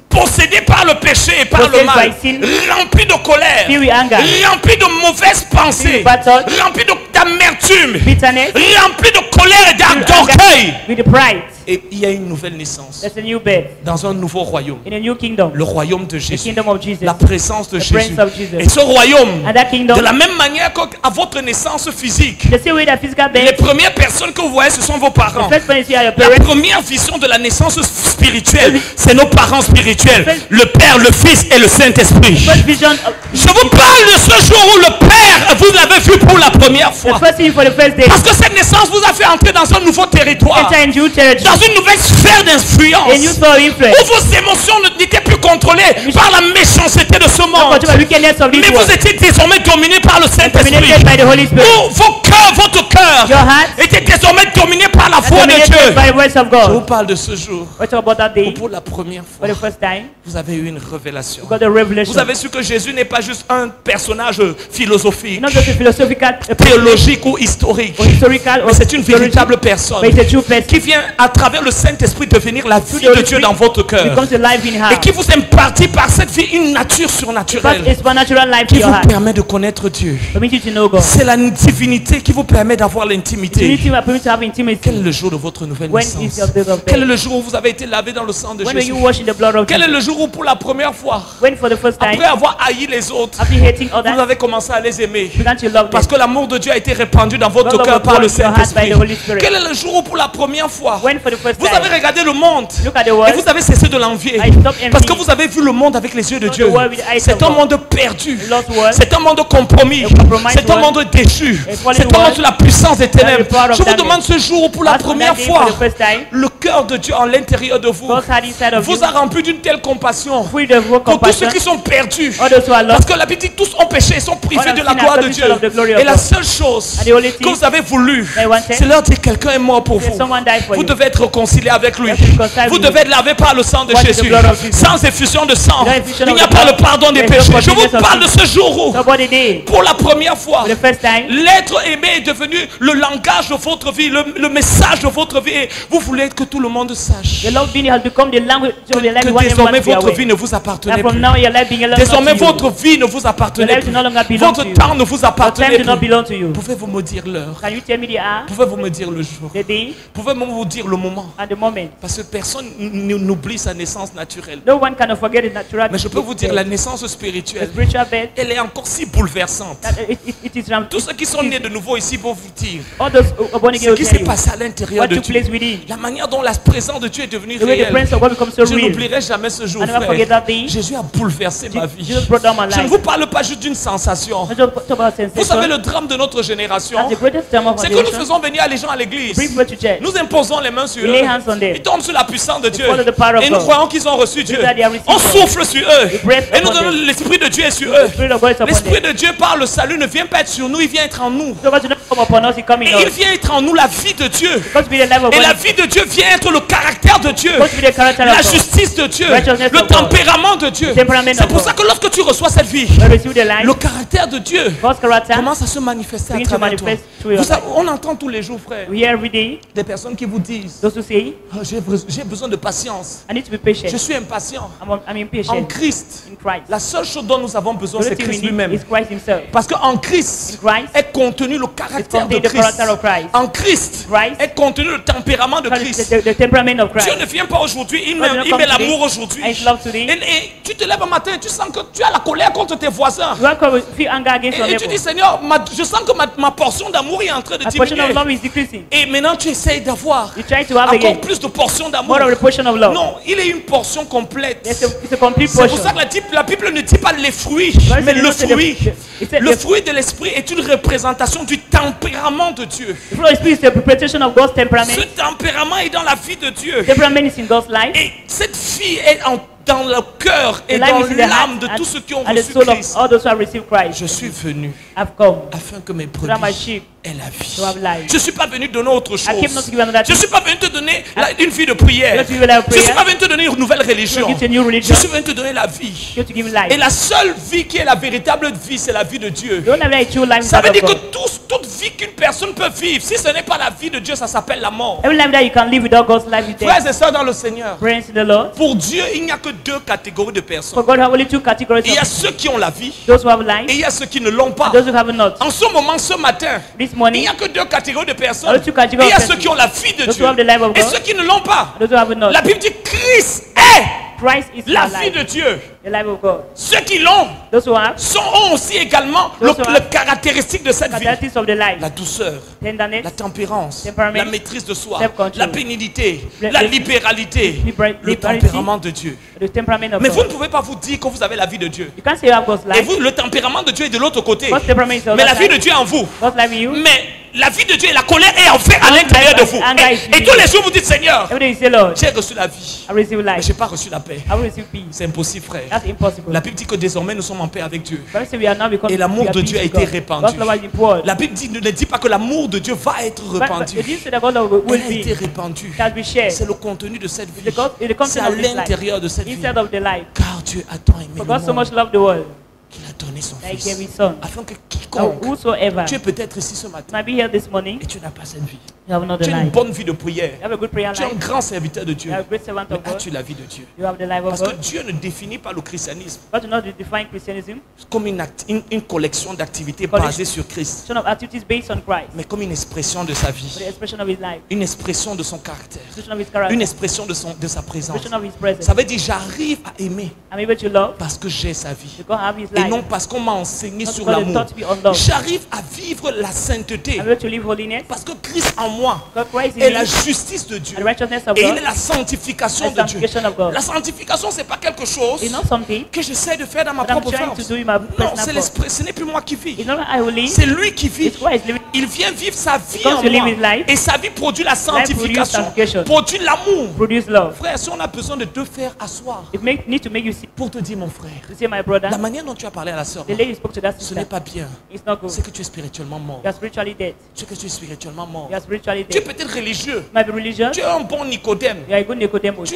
possédé par le péché et par le Possessed mal, by sin, rempli de colère, filled with anger, rempli de mauvaises pensées, filled with bad thoughts, rempli d'amertume, bitterness, rempli de colère et filled with d'orgueil. anger, with the pride. Et il y a une nouvelle naissance That's a new birth dans un nouveau royaume, in a new kingdom, le royaume de the Jésus, kingdom of Jesus. la présence de The Jésus. presence of Jesus. Et ce royaume, And that kingdom, de la même manière qu'à votre naissance physique, the same way that physical les birth, premières personnes que vous voyez, ce sont vos parents. the first one is here, your La parents. première vision de la naissance spirituelle, c'est nos parents spirituels, le Père, le Fils et le Saint-Esprit. First vision of Je vous parle de ce jour où le Père, vous l'avez vu pour la première the fois. first thing for the first day. Parce que cette naissance vous a fait entrer dans un nouveau territoire, Enter into territory, dans une nouvelle sphère d'influence, a new sphere of influence. où vos émotions n'étaient plus contrôlées par la méchanceté de ce Not monde, controlled by wickedness of mais this vous world, étiez désormais dominé par le Saint-Esprit. dominated by the Holy Spirit. Où vos cœurs, votre cœur Your heart était désormais dominé par la are foi de dominated Dieu. by the words of Je vous God. parle de ce jour What about that où day? pour la première For fois, the first time, vous avez eu une révélation. you got the revelation. Vous avez su que Jésus n'est pas juste un personnage philosophique, Not just a philosophical, théologique ou historique, or historical, or mais c'est une véritable theological, personne but it's a true person. qui vient à travers le Saint-Esprit devenir la vie de Dieu dans votre cœur Becomes alive in et heart. qui vous impartit par cette vie une nature But surnaturelle it's supernatural life qui in your vous heart. permet de connaître Dieu. Permit you to know God. C'est la divinité qui vous permet d'avoir l'intimité. Unity will permit to have Quel est intimacy. le jour de votre nouvelle When is naissance? your day of Quel est birth? le jour où vous avez été lavé dans le sang de When were Jésus? you washed in the blood of Quel est Jesus? le jour où pour la première fois, When for the first time, après avoir haï les autres, after hating vous others, avez commencé à les aimer? you began to love Parce them. que l'amour de Dieu a été répandu dans votre God cœur was par le poured in your heart by Saint-Esprit. the Holy Spirit. Quel est le jour où pour la première fois, When for the first vous avez time, regardé le monde look at the et world, vous avez cessé de l'envier? I stopped envying. Parce que vous avez vu le monde avec les yeux de Saw the Dieu. world with the eyes C'est of un God. monde perdu. A lost world. C'est un monde compromis. A compromised C'est un world. monde déchu. A fallen C'est un monde world. sous la puissance des ténèbres. The power of Je vous darkness. demande ce jour où pour la Ask on première that day fois, for the first time, le cœur de Dieu en l'intérieur de vous God's heart inside of you, vous a rempli d'une telle compassion free of pour tous compassion, ceux qui sont perdus. all those who are Parce lost. que la Bible dit que tous ont péché et sont privés All de have la sinned gloire and de come Dieu. short of the glory of Et la God. seule chose And the only que thing vous avez voulu, they wanted, c'est leur dire quelqu'un est mort pour that vous. someone died for Vous you. devez être réconcilié avec lui. You have to reconcile Vous with devez him. être lavé par le sang de What is the Jésus. blood of Jesus? Sans effusion de sang, Without effusion il of n'y a the pas blood, le pardon des there is no péchés. Je vous forgiveness of parle de sin. ce jour où, So what it is, pour la première fois, for the first time, l'être aimé est devenu le langage de votre vie, le message de votre vie. Et vous voulez que tout le monde sache the love being has become the language of your life. que You want désormais everyone to be votre aware. vie ne vous appartenait That from plus. now your life belongs Désormais not to votre you. vie ne vous appartenait Your life plus. no longer belongs Votre to you. temps ne vous Your appartenait time do not plus. belong to you. Pouvez-vous me dire l'heure? Can you tell me the hour, Pouvez-vous me dire le jour? the day, Pouvez-vous me dire le moment? and the moment? Parce que personne n'oublie sa naissance naturelle. No one can forget the natural. Mais je peux vous dire, la naissance the spirituelle, spiritual birth. elle est encore si bouleversante. That it is Tous ceux qui sont nés de nouveau ici vont vous dire all those who are born again ce will qui tell s'est you passé à l'intérieur what de took Dieu. place within. La manière dont la présence de Dieu est devenue The way the réelle. presence of God becomes so Je real. n'oublierai jamais ce jour, I never frère. forget that day. Jésus a bouleversé ma vie. Jesus brought down my Je ne life. vous parle pas juste d'une sensation. Not just talk about Vous savez, sensation. le drame de notre génération, That's the greatest time of our c'est que nous generation. faisons venir les gens à l'église. Bring people to church. Nous imposons les mains sur We eux. lay hands on them. Ils tombent sous la puissance de Dieu. follow the power of Et nous God. croyons qu'ils ont reçu Dieu. that they have received On God. souffle sur eux. We breathe Et nous upon donnons them. l'Esprit de Dieu est sur The eux. Spirit of God is upon L'Esprit them. de Dieu par le salut ne vient pas être sur nous, il vient être en nous. So God does not come upon us, it comes Et in il us. vient être en nous la vie de Dieu. Because we the life of Et la God. vie de Dieu vient être le caractère de Dieu, Because we the character la of God. justice de Dieu, Righteousness le of God. tempérament de Dieu. Temperament C'est of pour God. ça que lorsque tu reçois cette vie, We receive the life. le caractère de Dieu God's character. commence à se manifester à Begin to travers toi. manifest through your Vous savez, life. on entend tous les jours, frère, We hear every day des personnes qui vous disent those who say, oh, j'ai besoin de patience, I need to be patient. je suis impatient. I'm En impatient Christ, in Christ. la seule chose dont nous avons besoin, The c'est only thing Christ we need lui-même. is Christ himself. Parce qu'en Christ In Christ est contenu le caractère de contained the Christ. character of Christ. En Christ Christ est contenu le tempérament de Christ. The temperament of Christ. Dieu ne vient pas aujourd'hui, il God did met, not il come met today. l'amour aujourd'hui. And his love today. Et tu te lèves un matin et tu sens que tu as la colère contre tes voisins. You are feel anger against your Et tu dis, neighbor. Seigneur, je sens que ma portion d'amour est en train de A portion of diminuer. love is decreasing. Et maintenant tu essayes d'avoir You try to have encore again plus de portions d'amour. more of the portion of love. Non, il est une portion complète. It's a complete C'est pour portion. ça que la Bible ne dit pas les fruits, God mais said le not the- fruit. He said Le the- fruit de l'esprit est une représentation du tempérament de Dieu. The fruit of the Spirit is the preparation of God's temperament. Ce tempérament est dans la vie de Dieu. Temperament is in God's life. Et cette vie est dans le cœur et The life dans is in the l'âme de heart tous ceux qui ont and the reçu soul of Christ. all those who have received Christ. Je suis venu I've come. afin que mes that my brebis sheep aient la vie. to have life. Je ne suis pas venu donner autre chose. I came not to give another Je ne suis pas venu te donner une vie de prière. Not to give a life of Je ne suis prayer. pas venu te donner une nouvelle religion. Not to give a new Je religion. suis venu te donner la vie. Here to give life. Et la seule vie qui est la véritable vie, c'est la vie de Dieu. The only life true life is Ça that veut of dire que God. toute vie qu'une personne peut vivre, si ce n'est pas la vie de Dieu, ça s'appelle la mort. Every life that you can live without God's life is dead. Frères et sœurs dans le Seigneur, Friends in the Lord. pour Dieu, il n'y a que deux catégories de For personnes. God, we have only two categories Il y a of ceux qui ont la vie those who have et life il y a ceux qui ne l'ont pas. and those who have not. En ce moment, ce matin, This il morning, n'y a que deux catégories de personnes. Only two categories Il y a of ceux persons. qui ont la vie de Those Dieu who have the life of et God. ceux qui ne l'ont pas. those who have not. La Bible dit Christ est Christ is la our vie life, de Dieu. the life of God. Ceux qui l'ont Those who have ont aussi également Those who le have caractéristique de cette vie. characteristics of the life, La douceur, tenderness, la tempérance, Temperament, la maîtrise de soi, self-control, la bénignité, le- la le- libéralité, le liberty, tempérament de Dieu. the temperament of Mais vous God. ne pouvez pas vous dire que vous avez la vie de Dieu. You can't say you have God's Et life. vous, le tempérament de Dieu est de l'autre côté. God's temperament is on Mais la that vie de side. Dieu est en vous. God's life in you. Mais la vie de Dieu et la colère est en fait à God's l'intérieur life de is vous. anger is Et in tous you. les jours, vous dites Seigneur, Every day you say, Lord, j'ai reçu la vie, I receive mais life. je n'ai pas reçu la paix. I will receive peace. C'est impossible, frère. That's impossible. La Bible dit que désormais nous sommes en paix avec Dieu. Bible says we are now become Et l'amour we are de peace Dieu a with été God. répandu. God's love has been poured. La Bible ne dit pas que l'amour de Dieu va être But répandu. it didn't say that God love will Elle a été be. répandue. It has been shared. C'est le contenu de cette vie. The God- the content C'est à of this life. l'intérieur de cette vie. Inside of the life. Car Dieu a tant aimé For le God so much monde loved the world qu'il a donné son that he gave Fils. his son. Afin que Now, quiconque, whosoever tu es peut-être ici ce matin might be here this morning, et tu n'as pas cette vie. you have another Tu as une life. bonne vie de prière. You have a good prayer Tu es un life. grand serviteur de Dieu. You are a great servant Mais of God. as-tu la vie de Dieu? You have the life of Parce que God. Dieu ne définit pas le christianisme God do not define Christianism comme une collection d'activités Collection. basées sur Christ, of activities based on Christ, mais comme une expression de sa but the vie, expression of his life, une expression de son caractère, expression of his character, une expression de sa présence. expression of his presence. Ça veut dire j'arrive à aimer I'm able to love parce que j'ai sa vie because I have his et life. non parce qu'on m'a enseigné Not sur because they l'amour. taught me on love. J'arrive à vivre la sainteté I'm able to live holiness parce que Christ en moi because Christ est in la me justice de Dieu and the righteousness of et il God est la sanctification and de Dieu. sanctification of God. La sanctification, c'est pas quelque chose It's not something que j'essaie de faire dans ma that I'm propre trying to force. do in my Non, personal c'est force. l'esprit, ce n'est plus moi qui vis. It's not that I will live, C'est lui qui vit. it's Christ living. Il vient vivre sa vie Because en you live moi. his life, Et sa vie produit la sanctification, sanctification. produit l'amour. Produce love. Frère, si on a besoin de te faire asseoir Need to make you see. pour te dire, mon frère, To say, my brother, la manière dont tu as parlé à la sœur, the lady you spoke to that ce sister, n'est pas bien. it's not good. C'est que tu es spirituellement mort. You are spiritually dead. C'est que tu es spirituellement mort. You are spiritually Tu es dead. peut-être religieux. You might be religious. Tu es un bon Nicodème. You are a good Nicodemus.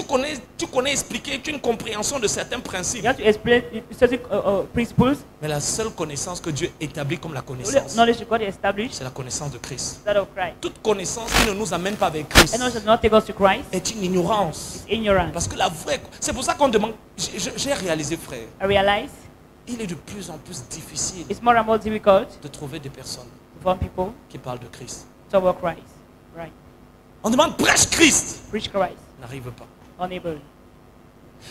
Tu connais expliquer, tu as une compréhension de certains principes. You have to explain certain principles. Mais la seule connaissance que Dieu établit comme la The only connaissance, knowledge God established c'est la connaissance de Christ. is that of Christ. Toute connaissance qui ne nous amène pas vers Christ And also does not take us to Christ. est une ignorance. It's ignorance. Parce que la vraie... C'est pour ça qu'on demande... J'ai réalisé, frère, I realize il est de plus en plus difficile it's more and more difficult de trouver des personnes to find people qui parlent de Christ. to talk about Christ. Right. On demande prêche Christ. Preach Christ. N'arrive pas. Unable.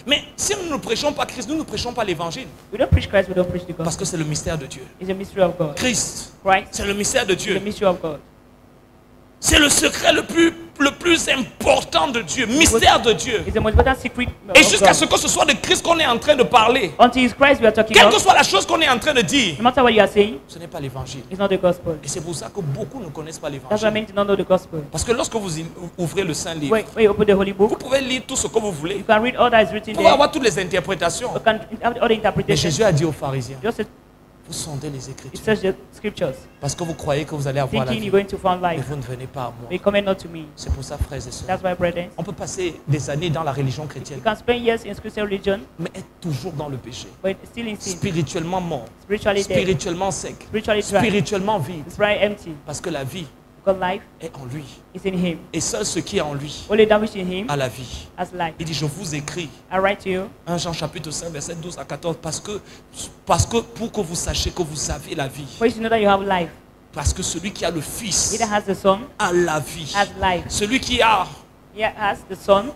Mais si nous ne prêchons pas Christ, nous ne prêchons pas l'évangile. We don't preach Christ, we don't preach the Parce gospel. que c'est le mystère de Dieu. It's a mystery of God. Christ, Christ c'est le mystère de is Dieu. the mystery of God. C'est le secret le plus important de Dieu. Mystère de Dieu. It's the most important secret Et of jusqu'à God. ce que ce soit de Christ qu'on est en train de parler, Until it's Christ we are talking quelle que about, soit la chose qu'on est en train de dire, no matter what you are saying, ce n'est pas l'évangile. it's not the gospel. Et c'est pour ça que beaucoup ne connaissent pas That's why l'évangile. many do not know the gospel. Parce que lorsque vous ouvrez le Saint-Livre, When you open the Holy vous Book, pouvez lire tout ce que vous voulez. you can read all that is written Vous pouvez there. avoir toutes les interprétations. You can have all the Mais interpretations. Jésus a dit aux pharisiens, Just Vous sondez les You Écritures. search the scriptures, Parce que vous croyez que vous allez avoir la thinking vie. you're going to find Mais life. vous ne venez pas à moi. But you come not to me. C'est pour ça, frères et sœurs. That's why, brethren, On peut passer des années dans la religion chrétienne, you can spend years in Christian religion, mais être toujours dans le péché. but still in sin, Spirituellement mort, spiritually dead, spirituellement sec, spiritually dry, spirituellement vide. spiritually empty. Parce que la vie Because life est en lui. is in Him. Et seul ce qui est en lui Only that which is in Him a la vie. has life. Il dit, je vous écris, I write to you, 1 Jean chapitre 5, verset 12 à 14, parce que pour que vous sachiez que vous avez la vie. for you to know that you have life. Parce que celui qui a le Fils He that has the Son a la vie. has life. Celui qui a. He has the Son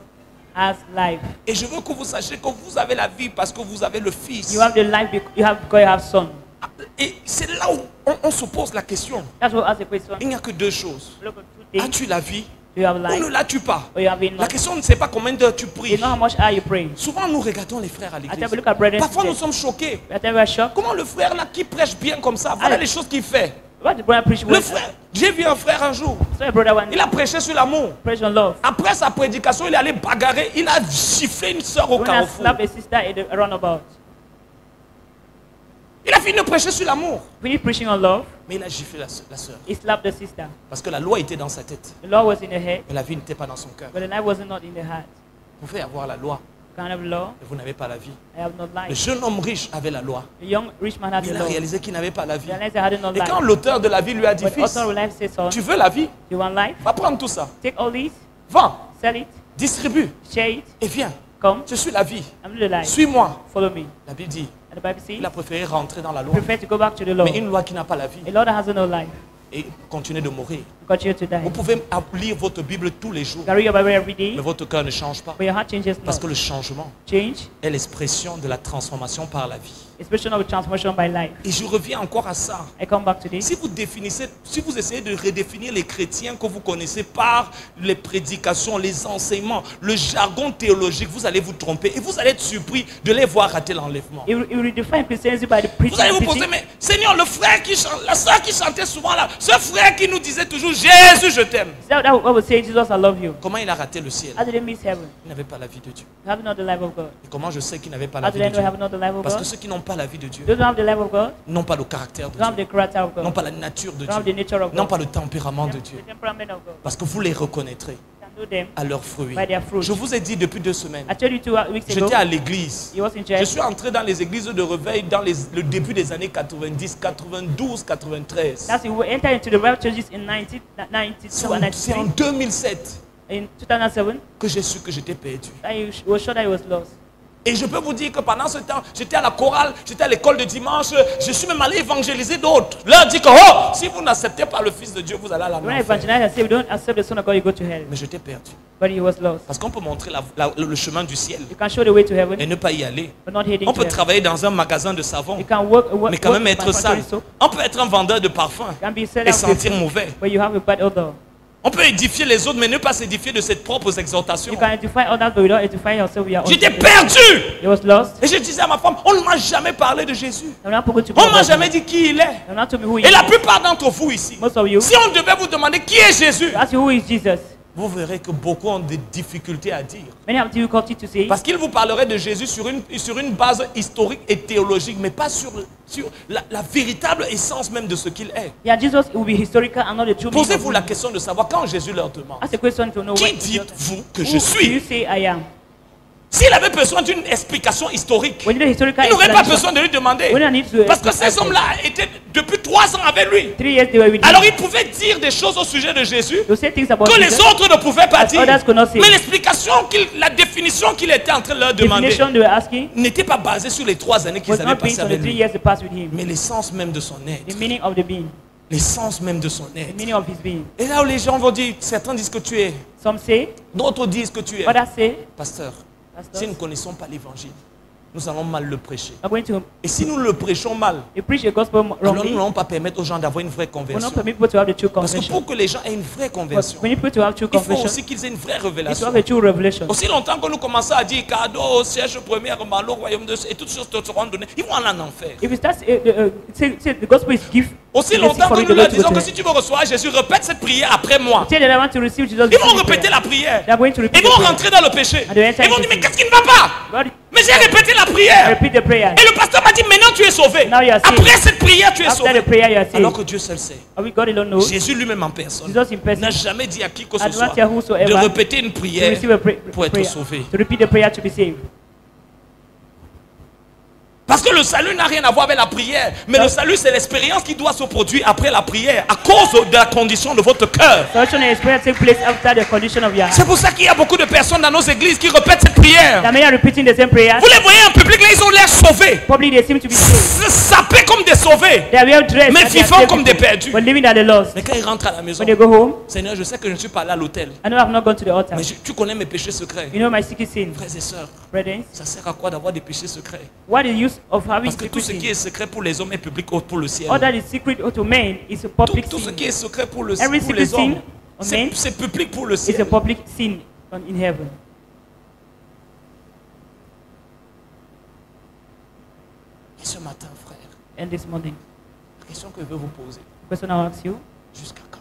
has life. Et je veux que vous sachiez que vous avez la vie parce que vous avez le Fils. You have the life because you have Son. Et c'est là où on se pose la question. That's what asks the question. Il n'y a que deux choses. Look at two things. As-tu la vie Do you have ou life ne l'as-tu pas? or you have it La not? question ne c'est pas combien d'heures tu You pries. know how much are you praying? Souvent nous regardons les frères à I l'église. tell you, look at brethren Parfois nous today. sommes choqués. I tell you, we are shocked. Comment le frère là qui prêche bien comme ça, voilà les choses qu'il fait. What the brother preach Le with? frère, j'ai vu un frère un jour, So a brother one il a prêché sur l'amour. preach on love. Après sa prédication, il est allé bagarrer, il a sifflé une soeur au When I carrefour. slap a sister at the roundabout. Il a fini de prêcher sur l'amour. When he preaching on love, Mais il a giflé la soeur. he slapped the sister. Parce que la loi était dans sa tête. The law was in the head, Mais la vie n'était pas dans son cœur. but the life was not in the heart. Vous pouvez avoir la loi, Kind of law, mais vous n'avez pas la vie. I have not Le life. jeune homme riche avait la loi. The young rich man had Mais the il a law. réalisé qu'il n'avait pas la vie. The realized I had no Et quand life. l'auteur de la vie lui a dit, But fils, author of life says, son, tu veux la vie? you want life? Va prendre tout ça. Take all these, Vends, sell it, distribue share it, et viens. come, Je suis la vie. I'm the life. Suis-moi. Follow me. La Bible dit, And the Bible says, il a préféré rentrer dans la loi. prefer to go back to the law. Mais une loi qui n'a pas la vie A law that has no life. et continuer de mourir. Continue to die. Vous pouvez lire votre Bible tous les jours, You can read your Bible every day, mais votre cœur ne change pas. but your heart changes Parce not. que le changement Change, est l'expression de la transformation par la vie. expression of transformation by life. Et je reviens encore à ça. I come back today. Si vous essayez de redéfinir les chrétiens que vous connaissez par les prédications, les enseignements, le jargon théologique, vous allez vous tromper et vous allez être surpris de les voir rater l'enlèvement. You redefine Christianity by the preaching. Vous allez and vous poser, teaching. mais Seigneur, le frère qui chante, la soeur qui chantait souvent là, ce frère qui nous disait toujours Jésus, je t'aime. Is that what would say, Jesus, I love you? Comment il a raté le ciel? How did they miss heaven? Il n'avait pas la vie de Dieu. You have not the life of God. Et comment je sais qu'il n'avait pas How la do vie they de know Dieu? have not the life of Parce que God? ceux qui n'ont pas la vie de Dieu Those who have the life of God n'ont pas le caractère de don't have Dieu, the character of n'ont God. pas la nature de Don't have the Dieu, nature of n'ont God. pas le tempérament de Dieu. The temperament of God. Parce que vous les reconnaîtrez You can know them à leurs fruits. by their fruits. Je vous ai dit depuis 2 semaines, I told you 2 weeks ago, j'étais à l'église. he was in Je church. suis entré dans les églises de réveil dans le début des années 90, 92, 93. That's it. We entered into the revival churches in 1992 and C'est en 93. 2007 In 2007, que j'ai su que j'étais perdu. I was sure that he was lost. Et je peux vous dire que pendant ce temps, j'étais à la chorale, j'étais à l'école de dimanche, je suis même allé évangéliser d'autres. Leur dire que, oh, si vous n'acceptez pas le Fils de Dieu, vous allez à la When I enfer. evangelize, I say, we don't accept the Son of God, you go to hell. Mais j'étais perdu. But he was lost. Parce qu'on peut montrer le chemin du ciel You can show the way to et heaven, ne pas y aller. but not heading On to peut heaven. travailler dans un magasin de savon, You can work mais quand même by être sale. factory soap. On peut être un vendeur de parfums You can be seller et of sentir the- mauvais. but you have a bad odor. On peut édifier les autres, mais ne pas s'édifier de ses propres exhortations. You can edify others, but you don't edify yourself with your own. J'étais self. perdu. He was lost. Et je disais à ma femme, on ne m'a jamais parlé de Jésus. I'm not going to On ne m'a jamais dit qui il est. I'm not told me who he Et la is. plupart d'entre vous ici, Most of you, si on devait vous demander qui est Jésus, ask you who is Jesus. vous verrez que beaucoup ont des difficultés à dire. Many have difficulty to say. Parce qu'ils vous parleraient de Jésus sur une base historique et théologique, mais pas sur la véritable essence même de ce qu'il est. Yeah, Jesus will be historical and not the true meaning of Posez-vous la him. question de savoir quand Jésus leur demande, Ask a question to know qui what dites-vous que who je do you suis? say I am. S'il avait besoin d'une explication historique, When you do historical il n'aurait pas explanation, besoin de lui demander. we don't need to Parce que ces hommes-là étaient depuis 3 ans avec lui. 3 years they were with him. Alors ils pouvaient dire des choses au sujet de Jésus To say things about que les Jesus, autres ne pouvaient pas as dire. others could not say. Mais l'explication, la définition qu'il était en train de leur demander definition they were asking n'était pas basée sur les 3 années qu'ils was avaient not based passées on the avec 3 lui, years they passed with him. mais l'essence même de son The être. meaning of the being. L'essence même de son The être. meaning of his being. Et là où les gens vont dire, certains disent que tu es, Some say, d'autres disent que tu es. others say, Pasteur, Pastor, si nous ne connaissons pas l'évangile, nous allons mal le prêcher. I'm going to Et si nous le prêchons mal, you preach the gospel alors nous wrongly. n'allons pas permettre aux gens d'avoir une vraie Will conversion. not permit people to have the true Parce que conversion. pour que les gens aient une vraie But conversion, we need people to have true il faut conversion. aussi qu'ils aient une vraie Need to révélation. have a true revelation. Aussi longtemps que nous commençons à dire cadeau, siège premier, malo, royaume de Dieu, et toutes choses te seront données, ils vont aller en enfer. If it starts, say the gospel is gift Aussi It's easy longtemps for que you nous to leur go to disons the que church. si tu veux recevoir Jésus, répète cette prière après moi. Tell them I want to receive Jesus. Ils vont receive répéter prayer. la prière. They are going to Ils repeat vont the prayer. rentrer dans le péché. And they enter Ils vont into dire, mais sin. qu'est-ce qui ne va pas? God, Mais j'ai répété la prière. repeat the prayer. Et le pasteur m'a dit, maintenant tu es sauvé. Now you are saved. Après cette prière, tu es After sauvé. the prayer, you are Alors saved. que Dieu seul sait. Are we God alone knows? Jésus lui-même en personne Jesus in person. n'a jamais dit à qui que ce And soit not yet whosoever de répéter une To prière receive a pour être prayer. sauvé. To repeat the prayer to be saved. Parce que le salut n'a rien à voir avec la prière. Mais le salut, c'est l'expérience qui doit se produire après la prière, à cause de la condition de votre cœur. Salvation and experience take place after the condition of your heart. C'est pour ça qu'il y a beaucoup de personnes dans nos églises qui répètent cette prière. That many are repeating the same prayer. Vous les voyez en public, là, ils ont l'air sauvés. Probably they seem to be saved. Sapés comme des sauvés. They are well dressed. Mais and they are vivant saved comme des people, perdus. but living at the lost. Mais quand ils rentrent à la maison, When they go home, Seigneur, je sais que je ne suis pas allé à l'hôtel. I know I've not gone to the altar. Mais tu connais mes péchés secrets. You know my secret sin, Frères et sœurs, brethren. ça sert à quoi d'avoir des péchés secrets? What is the use of having Parce que tout secret ce qui sin? est secret pour les hommes est public pour le ciel. All that is secret to men is a public Tout ce sin. qui est secret pour Every pour secret les hommes, sin of men c'est public pour le is a ciel. public sin in heaven. Et ce matin, frère, And this morning, la question que je veux vous poser, the question I ask you, jusqu'à quand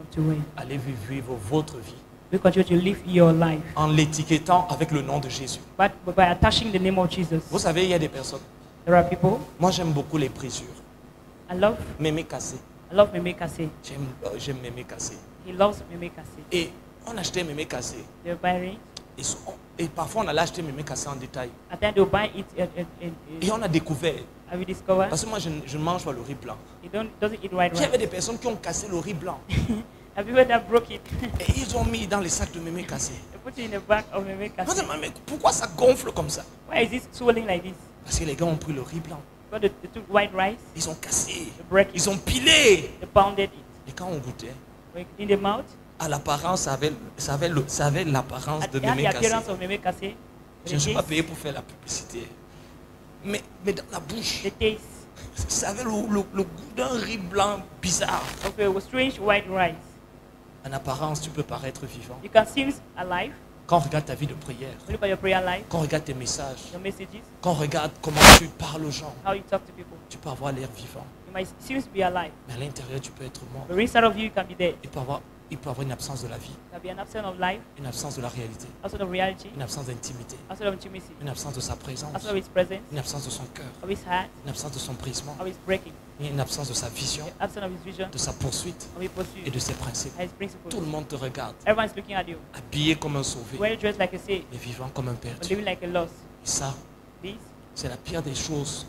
up to when? allez-vous vivre votre vie We continue to live your life, en l'étiquetant avec le nom de Jésus? but by attaching the name of Jesus. Vous savez, il y a des personnes, There are people, moi j'aime beaucoup les brisures, I love Mémé Cassé. Mémé Kassé. J'aime Mémé Cassé. He loves Mémé Kassé. Et on achetait Mémé Cassé. They buy it, Et parfois on allait acheter Mémé Cassé en détail. and then they buy it Et on a découvert, have you discovered? parce que moi je ne mange pas le riz blanc. He doesn't eat white Il y avait rice. des personnes qui ont cassé le riz blanc. Have you heard that broke it? Et ils ont mis dans les sacs de Mémé Cassé. They put it in the back of Mémé Moi, Kassé. je me dis, mais pourquoi ça gonfle comme ça? Why is this swelling like this? Parce que les gars ont pris le riz blanc. But they took white rice, Ils ont cassé. they break it, Ils ont pilé. they pounded it. Et quand on goûtait, In the mouth, à l'apparence, ça avait l'apparence de it had Mémé the Cassé. appearance of Mémé Kassé. Je ne suis pas payé pour faire la publicité. Mais dans la bouche, The taste ça avait le goût d'un riz blanc bizarre. of a strange white rice. En apparence, tu peux paraître vivant. You can seem alive Quand on regarde ta vie de prière, when you look at your prayer life, quand on regarde tes messages, your messages, quand on regarde comment tu parles aux gens, how you talk to people. tu peux avoir l'air vivant. You might seem to be alive, Mais à l'intérieur, tu peux être mort. but inside of you, you can be dead. Il peut avoir une absence de la vie, There can be an absence of life, une absence de la réalité, absence of reality, une absence d'intimité, absence of intimacy, une absence de sa présence, absence of His presence, une absence de son cœur, of His heart, une absence de son brisement, of His breaking, une absence de sa vision, absence of His vision, de sa poursuite of His et pursuit, de ses principes. of His principles. Tout le monde te regarde, Everyone is looking at you, habillé comme un sauvé well dressed like a saint, et vivant comme un but perdu. living like a lost. Et ça, This, c'est la pire des choses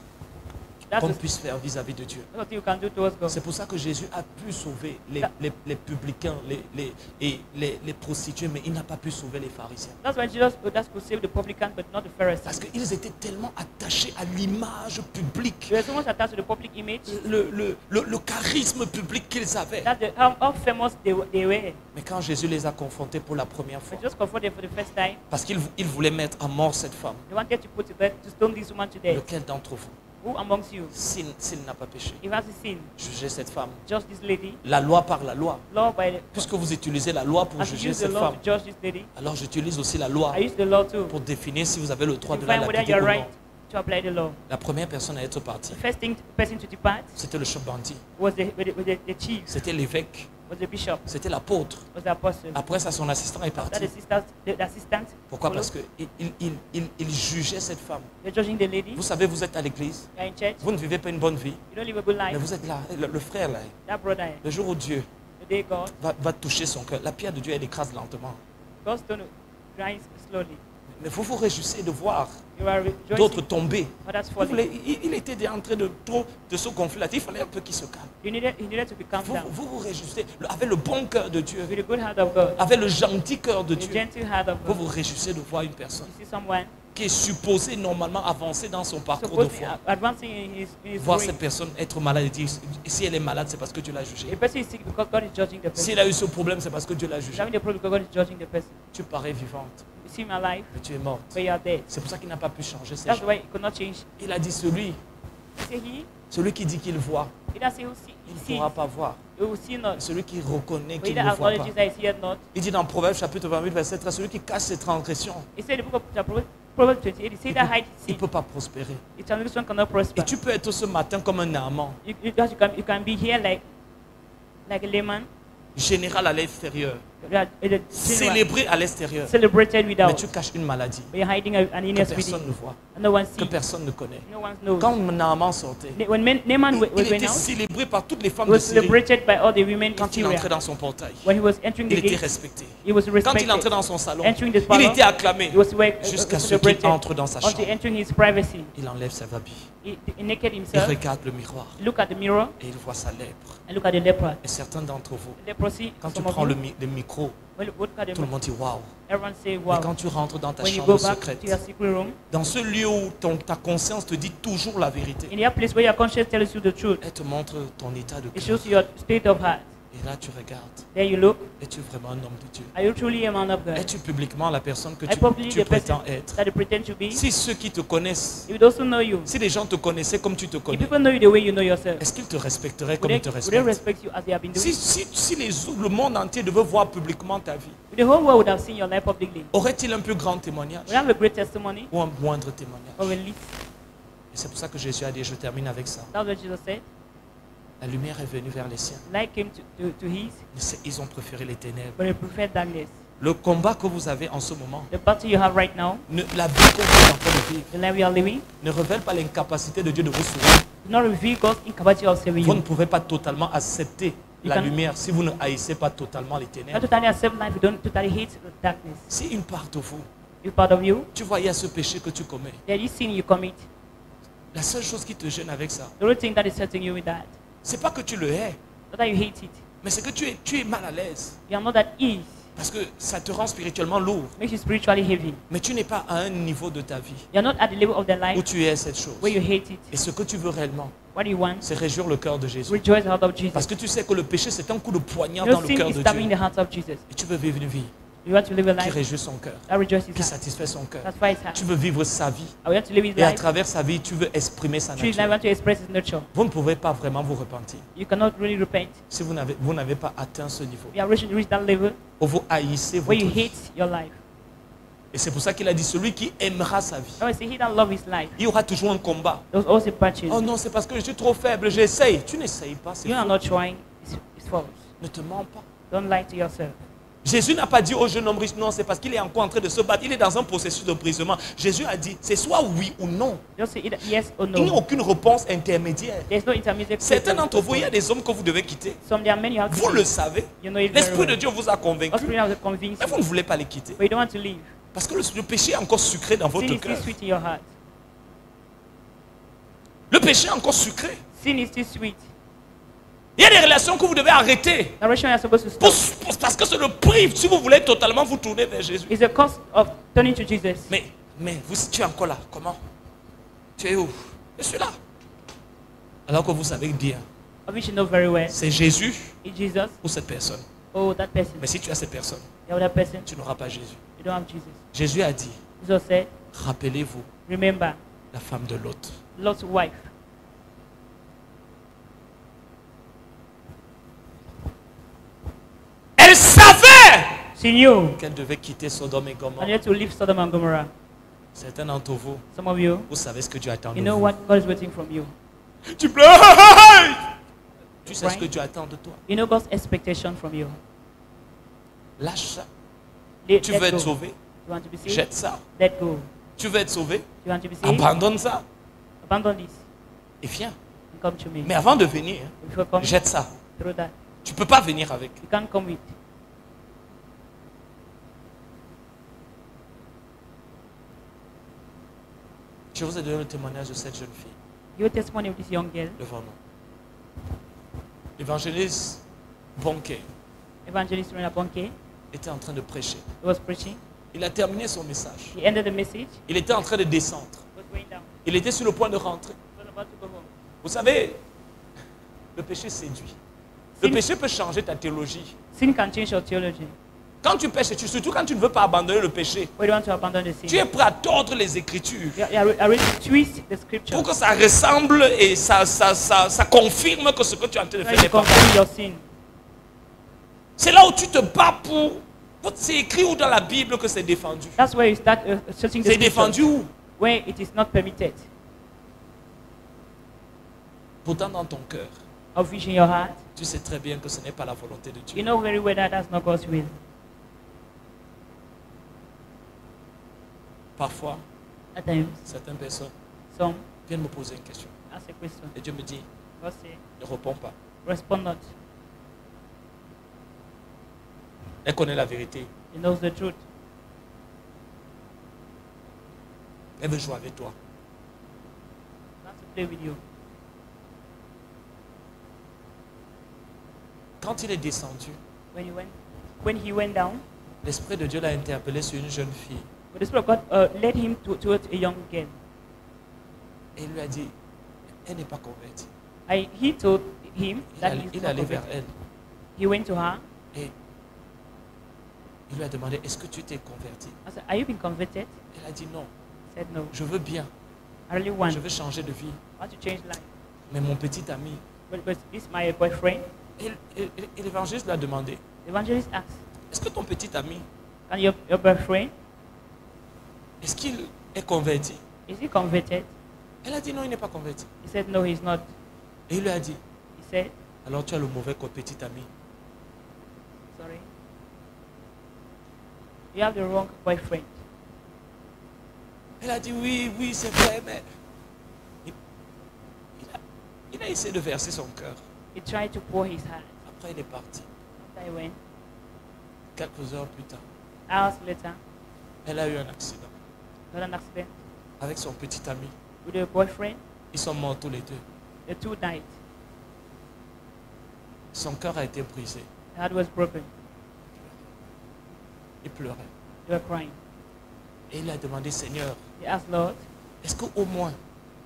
that's qu'on the puisse faire vis-à-vis de Dieu. that's what you can do towards God. C'est pour ça que Jésus a pu sauver les publicains, les prostituées, mais il n'a pas pu sauver les pharisiens. That's why Jesus could save the publican, but not the Parce Pharisees. qu'ils étaient tellement attachés à l'image publique, They were so much attached to the public image. le charisme public qu'ils avaient. That's how famous they were. Mais quand Jésus les a confrontés pour la première fois, But just confronted for the first time, parce qu'il voulait mettre à mort cette femme, they wanted to put to death, to stone this woman to death. lequel d'entre vous, Who amongst you, s'il n'a pas péché, if has sin, jugez cette femme? judge this lady? La loi par la loi. Law by the, Puisque vous utilisez la loi pour as you juger use the cette law femme, to judge this lady, alors j'utilise aussi la loi I use the law too pour définir si vous avez le droit to de la find whether lapider you're ou right non. to apply the law. La première personne à être partie, The first person to depart c'était le chef bandit, was the chief, c'était l'évêque, was the bishop, c'était l'apôtre. was the apostle. Après ça, son assistant est That parti. the assistant, Pourquoi? followed. Parce qu'il jugeait cette femme. You're judging the lady. Vous savez, vous êtes à l'église, You're in church. vous ne vivez pas une bonne vie, You don't live a good mais life. vous êtes là, le frère là, That brother, le jour où Dieu the day God, va toucher son cœur, la pierre de Dieu, elle écrase lentement. God's stone dries slowly. Mais vous vous réjouissez de voir You are d'autres rejoicing. tomber. Others Vous falling. voulez- il était en train de se gonfler là. Il fallait un peu qu'il se calme. He needed to be calmed Vous down vous réjouissez avec le bon cœur de Dieu, with the good heart of God, avec le gentil cœur de the Dieu. gentle heart of Vous God. vous réjouissez de voir une personne You see someone qui est supposée normalement avancer dans son parcours de supposed to foi. be advancing in his Voir way. cette personne être malade et dire, si elle est malade, c'est parce que Dieu l'a A jugée. person is sick because God is judging the person. S'il a eu ce problème, c'est parce que Dieu l'a He's jugée. having a problem because God is judging the person. Tu parais vivante, You see him alive, mais tu es morte. but you are dead. C'est pour ça qu'il n'a pas pu changer ses That's choses. why he could not change. Il a dit, celui He said celui qui dit qu'il voit, he doesn't say il ne he sees, pourra pas voir. he will see not. Celui qui reconnaît But qu'il he ne that voit pas. acknowledges that he seeth not. Il dit dans Proverbes chapitre 28, verset 13, celui qui cache ses transgressions He said in the book of Proverbs 28, it says that hide il ne sin. peut pas prospérer. Its one cannot prosper. Et tu peux être ce matin comme un Naaman, You can be here like a layman, général à l'extérieur, célébré célébré à l'extérieur, celebrated mais without. tu caches une maladie But you're hiding an que illness personne within. ne voit, And no one que sees. personne ne connaît. No one knows. Quand Naaman sortait, When Naaman was il going était out, célébré par toutes les femmes he de was Syrie. celebrated by all the women in Quand il entrait Syria. dans son portail, When he was entering il the était gate, respecté. he was Quand respected. il entrait dans son salon, Entering the il parlor, était acclamé. He was Jusqu'à ce qu'il celebrated entre dans sa until chambre. entering his privacy. Il enlève sa habits, He naked il himself, regarde le miroir look at the mirror, et il voit sa lèpre. and look at the leper. Et certains d'entre vous, Leprosy, quand tu some of prends you, le micro, when you look at tout le the monde dit waouh. everyone say, Et wow. quand tu rentres dans ta When you chambre go back secrète, to your secret room, dans ce lieu où ta conscience te dit toujours la vérité, in your place where your conscience tells you the truth, elle te montre ton état de it cœur. shows you your state of heart. Et là, tu regardes. There you look, Es-tu vraiment un homme de Dieu? are you truly a man of God? Es-tu publiquement la personne que Are you publicly tu the person prétends être? that you pretend to be? Si ceux qui te connaissent, If those who know you, si les gens te connaissaient comme tu te if connais, people know you the way you know yourself, est-ce qu'ils te respecteraient comme would ils te they respectent? respect you as they have been doing? Si le monde entier devait voir publiquement ta vie, The whole world would have seen your life publicly. aurait-il un plus grand témoignage Would have a great testimony ou un moindre témoignage? or a least? Et c'est pour ça que Jésus a dit, je termine avec ça. That's what Jesus said. La lumière est venue vers les siens. Light came to his, Ils ont préféré les ténèbres. but they preferred darkness. Le combat que vous avez en ce moment, The battle you have right now, la vie que vous êtes en train de vivre, the life we are living, ne révèle pas l'incapacité de Dieu de vous sauver. do not reveal God's incapacity of saving Vous ne you. pouvez pas totalement accepter la can- lumière si vous ne haïssez pas totalement les Not ténèbres. totally accept life, you don't totally hate darkness. Si une part de vous, If part of you, tu vois, il y a ce péché que tu commets, there is sin you commit. la seule chose qui te gêne avec ça, The only thing that is hurting you with that, c'est pas que tu le hais, not that you hate it. mais c'est que tu es mal à l'aise. You are not at ease. Parce que ça te rend spirituellement lourd. Makes you spiritually heavy. Mais tu n'es pas à un niveau de ta vie You are not at the level of the où life tu es cette chose. where you hate it. Et ce que tu veux réellement, What you want, c'est réjouir le cœur de Jésus. rejoice out of Jesus. Parce que tu sais que le péché, c'est un coup de poignard You dans know, le sin cœur is de stabbing Dieu. the heart of Jesus. Et tu veux vivre une vie You want to live a qui life réjouit son cœur, that rejoices qui his heart. satisfait son cœur. That's why it's heart. Tu veux vivre sa vie. I want to live his Et à life. travers sa vie, tu veux exprimer sa Choose life, I nature. want to express his nature. Vous ne pouvez pas vraiment vous repentir You cannot really repent. si vous n'avez pas atteint ce niveau. You have reached that level Où vous haïssez where you votre vie. hate your life. Et c'est pour ça qu'il a dit, celui qui aimera sa vie. I want to say he that love his life. Il y aura toujours un combat. There's also battle. Oh non, c'est parce que je suis trop faible, j'essaye. Tu n'essayes pas, c'est You are faux. not trying. It's false. Ne te mens pas. Don't lie to yourself. Jésus n'a pas dit au jeune homme riche, non, c'est parce qu'il est encore en train de se battre. Il est dans un processus de brisement. Jésus a dit, c'est soit oui ou non. Just say either yes or Il n'y a no. aucune réponse intermédiaire. There's no intermediate. Certains d'entre vous, il y a des hommes que vous devez quitter. Some there are many you have to Vous leave. le savez. You know it very L'Esprit de well. Dieu vous a God's convaincu. Spirit has convinced Mais vous you, ne voulez pas les quitter. but you don't want to leave. Parce que le péché est encore sucré dans Sin votre is still cœur. sweet in your heart. Le péché est encore sucré. Sin is still sweet. Il y a des relations que vous devez arrêter. The relation you're supposed to stop Parce que c'est le prix si vous voulez totalement vous tourner vers Jésus. is the cost of turning to Jesus. Mais tu es encore là. Comment? Tu es où? Je suis là. Alors que vous savez bien, Of which you know very well. c'est Jésus It's Jesus. ou cette personne. Oh, that person. Mais si tu as cette personne, The other person. tu n'auras pas Jésus. You don't have Jesus. Jésus a dit, Jesus said, rappelez-vous remember la femme de Lot. Lot's wife. Elle savait She knew. qu'elle devait quitter Sodome et And Gomorrhe. you had to leave Sodom and Gomorrah. Certains d'entre vous, Some of you, vous savez ce que Dieu attend de you know vous. what God is waiting from you. Tu pleures. Tu sais ce que Dieu attend de toi. You know God's expectation from you. Lâche ça. Let Tu veux go. être sauvé. You want to be saved? Jette ça. Let go. Tu veux être sauvé. You want to be saved? Abandonne ça. Abandon this Et viens. and come to me. Mais avant de venir, Before coming jette ça. through that, Tu ne peux pas venir avec. you can't come with. Je vous ai donné le témoignage de cette jeune fille Your testimony of this young girl, devant nous. L'évangéliste Bonquet Evangelist Rena Bonke, était en train de prêcher. he was preaching. Il a terminé son message. He ended the message. Il était en train de descendre. He was going down. Il était sur le point de rentrer. He was about to go home. Vous savez, le péché séduit. Le Sin- péché peut changer ta théologie. Sin can change your theology. Quand tu pêches, surtout quand tu ne veux pas abandonner le péché, When you want to abandon the tu sin, es prêt à tordre les Écritures you are ready to twist the scripture. pour que ça ressemble et ça confirme que ce que tu es en train de Try faire n'est to pas. confirm your sin. C'est là où tu te bats pour C'est écrit où dans la Bible que c'est défendu? That's where you start searching the C'est scriptures, défendu où? where it is not permitted. Pourtant dans ton cœur, Of which in your heart, tu sais très bien que ce n'est pas la volonté de Dieu. you know very well that that's not God's will. Parfois, At times, certaines personnes some viennent me poser une question. ask a question. Et Dieu me dit, God say, ne réponds pas. respond not. Elle connaît la vérité. He knows the truth. Elle veut jouer avec toi. Not to play with you. Quand il est descendu, When he went down, l'Esprit de Dieu l'a interpellé sur une jeune fille. but the Spirit of God led him towards a young girl. Et il lui a dit, elle n'est pas convertie. He told him that he's Il est not allé vers converted. elle He went to her. et il lui a demandé, est-ce que tu t'es converti? I said, "Are you been converted?" Elle a dit non, He said, "No. je veux bien, I really want. je veux changer de vie. I want to change life. Mais mon petit ami, But this is my boyfriend." et l'évangéliste lui a demandé, The evangelist asked, est-ce que ton petit ami, "Can your boyfriend, est-ce qu'il est converti? is he converted?" Elle a dit non, il n'est pas converti. He said, "No, he's not." Et il lui a dit, He said, alors tu as le mauvais petit ami. "Sorry, you have the wrong boyfriend." Elle a dit oui, oui, c'est vrai, mais il a essayé de verser son cœur. He tried to pour his heart. Après, il est parti. After he went, Quelques heures plus tard, hours later, elle a eu un accident got an accident avec son petit ami. with her boyfriend. Ils sont morts tous les deux. The two died. Son cœur a été brisé. The heart was broken. Il pleurait. They were crying. Et il a demandé, Seigneur, He asked, "Lord, est-ce qu'au moins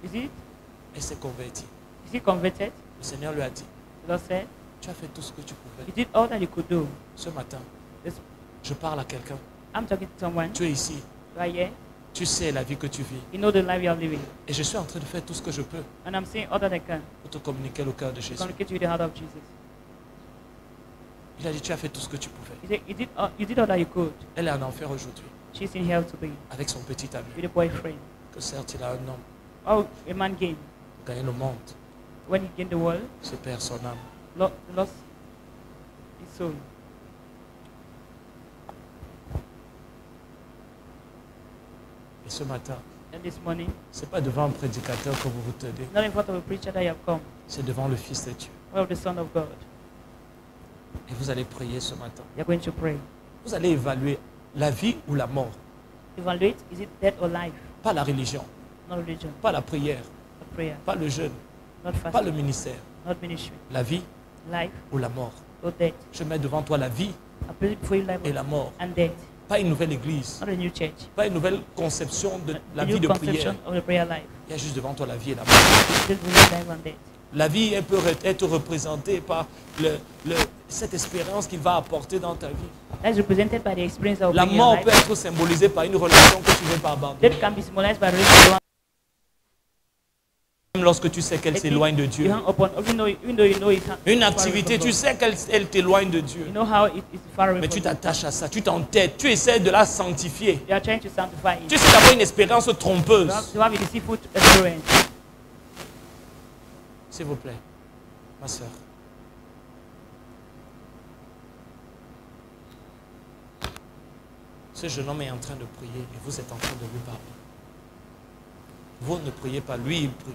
is elle s'est convertie? he converted?" Le Seigneur lui a dit, The Lord said, tu as fait tout ce que tu pouvais. "You did all that you could do." Ce matin, This- je parle à quelqu'un. I'm talking to someone. Tu es ici. You are here. Tu sais la vie que tu vis. You know the life you are living. Et je suis en train de faire tout ce que je peux And I'm saying all that I can pour te communiquer le cœur de to Jésus. communicate with the heart of Jesus. Il a dit, tu as fait tout ce que tu pouvais. He said, you did all that you could. Elle est en enfer aujourd'hui She's in hell today avec son petit ami. with a boyfriend. Que certes, il a un homme Oh, a man gained. pour gagner le monde. When he gained the world, Se perd son âme. lost his soul. Et ce matin, And this morning, ce n'est pas devant un prédicateur que vous vous tenez. it's not in front of a preacher that you have come, C'est devant le Fils de Dieu. but of the Son of God. Et vous allez prier ce matin. You're going to pray. Vous allez évaluer la vie ou la mort. Evaluate, is it death or life? Pas la religion, Not religion, pas la prière, not prayer, pas le jeûne, not pas le fasting, ministère. not ministry. La vie Life ou la mort. or death. Je mets devant toi la vie I pray before you life et la mort. and death. Pas une nouvelle église, Not a new church. pas une nouvelle conception de la A vie new de prière. conception of the prayer life. Il y a juste devant toi la vie et la mort. Just believe life and death. La vie, elle peut être représentée par cette espérance qu'il va apporter dans ta vie. That is represented by the experience of La being in your mort life. peut être symbolisée par une relation que tu ne veux pas abandonner. Death can be symbolized by religion. Même lorsque tu sais qu'elle s'éloigne de You Dieu. hang upon, even though you know it's Une far away activité, from tu God. sais qu'elle t'éloigne de Dieu. You know how it is far away Mais tu from God. t'attaches à ça, tu t'entêtes, tu essaies de la sanctifier. You are trying to sanctify it. Tu essaies d'avoir une espérance trompeuse. To have a deceitful experience. S'il vous plaît, ma soeur. Ce jeune homme est en train de prier et vous êtes en train de lui parler. Vous ne priez pas, lui il prie.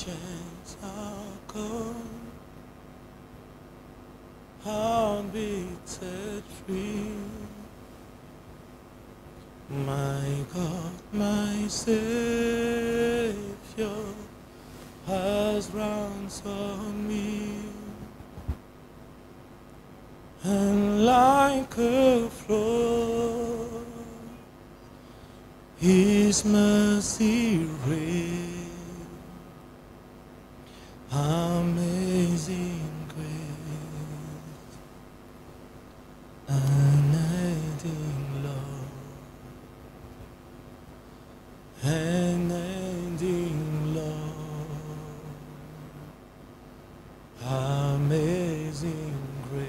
chains are gone. I'll be set free. My God, my Savior has ransomed me, and like a flood, His mercy reigns. Amazing grace, unending love, unending love, amazing grace.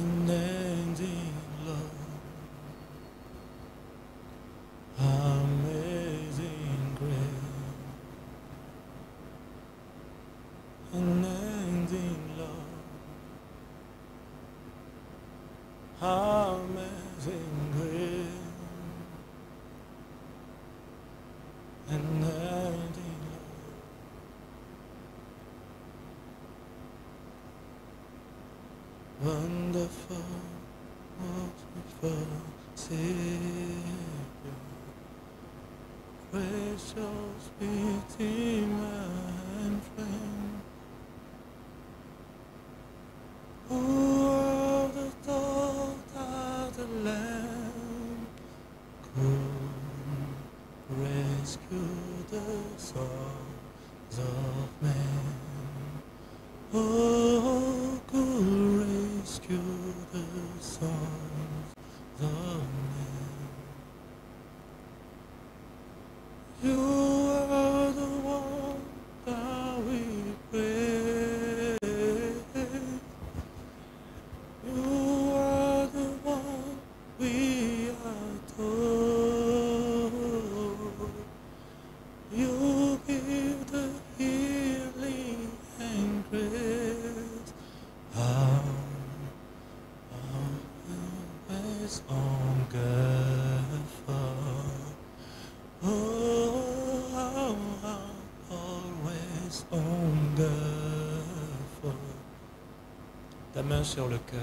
Unending love, amazing grace, unending love, amazing grace, unending love. Wonderful, wonderful Savior, precious Redeemer and friend, who of the thought of the Lamb could rescue the souls of men. Oh, could rescue the souls of men. You are the one that we praise. You are the one we adore. You give the healing and grace. Always hunger for. Oh, always hunger for. Ta main sur le cœur.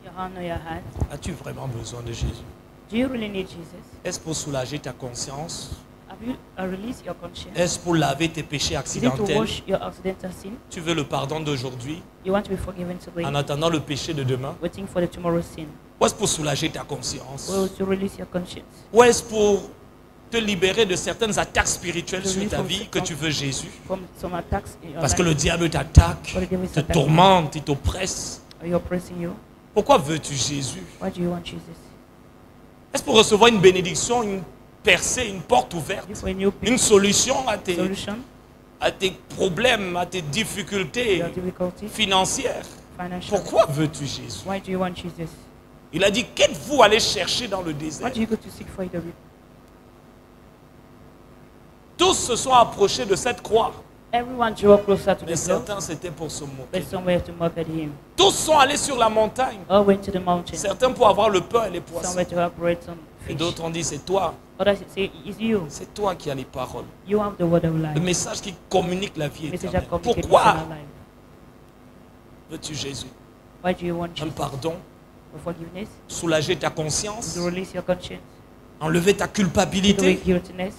Your hand on your heart. As-tu vraiment besoin de Jésus? Do you really need Jesus? Est-ce pour soulager ta conscience? Have you released your conscience? Est-ce pour laver tes péchés Is it to accidentels? wash your accidental sin? Tu veux le pardon d'aujourd'hui You want to be forgiven today, en attendant le péché de demain? waiting for the tomorrow's sin? Ou est-ce pour soulager ta conscience? Or to release your conscience? Ou est-ce pour te libérer de certaines attaques spirituelles sur ta vie que tu veux Jésus? From some attacks in your Parce que life, le diable t'attaque, or the devil is te attacking you, tourmente, il t'oppresse. or you're oppressing you. Pourquoi veux-tu Jésus? Why do you want Jesus? Est-ce pour recevoir une bénédiction, une percée, une porte ouverte, This for a new une solution à solution, tes problèmes, à tes difficultés your difficulty, financières? financial. Pourquoi veux-tu Jésus? Why do you want Jesus? Il a dit, qu'êtes-vous allé chercher dans le désert? What do you go to seek for in the wilderness? Tous se sont approchés de cette croix, Everyone drew closer to mais the cross, certains c'était pour se moquer. but somewhere to mock at him. Tous sont allés sur la montagne, All went to the mountain, certains pour avoir le pain et les poissons. somewhere to have bread, some Et fish. d'autres ont dit, c'est toi. Others say, it's you. C'est toi qui as les paroles. You have the word of Le life. message qui communique la vie Message éternelle. that communicates Pourquoi eternal life. veux-tu Jésus? Why do you want Un Jesus? pardon, For forgiveness? soulager ta conscience, To release your conscience? enlever ta Take away culpabilité, guiltiness?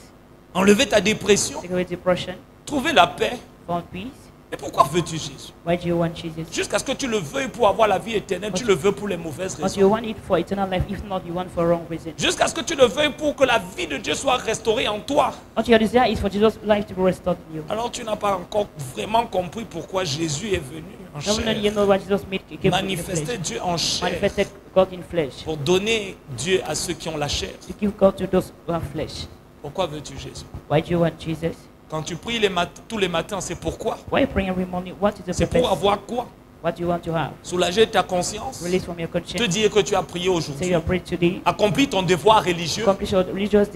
enlever ta dépression, Take away depression? trouver la paix. Found peace? Mais pourquoi veux-tu Jésus? Why do you want Jesus? Jusqu'à ce que tu le veuilles pour avoir la vie éternelle, tu le veux pour les mauvaises But raisons. you want it for eternal life, if not, you want for wrong reason. Jusqu'à ce que tu le veuilles pour que la vie de Dieu soit restaurée en toi. What your desire is for Jesus' life to be restored in you. Alors tu n'as pas encore vraiment compris pourquoi Jésus est venu en Don't you chair. know what Jesus made came in the Manifester flesh? Dieu en chair Manifested God in flesh. pour donner Dieu à ceux qui ont la chair. To give God to those who have flesh. Pourquoi veux-tu Jésus? Why do you want Jesus? Quand tu pries tous les matins, c'est pourquoi? Why praying every morning? What is the C'est pour purpose? avoir quoi? What do you want to have? Soulager ta conscience, Release from your te conscience. dire que tu as prié Say aujourd'hui, you have prayed today. accomplis ton devoir religieux Accomplish your religious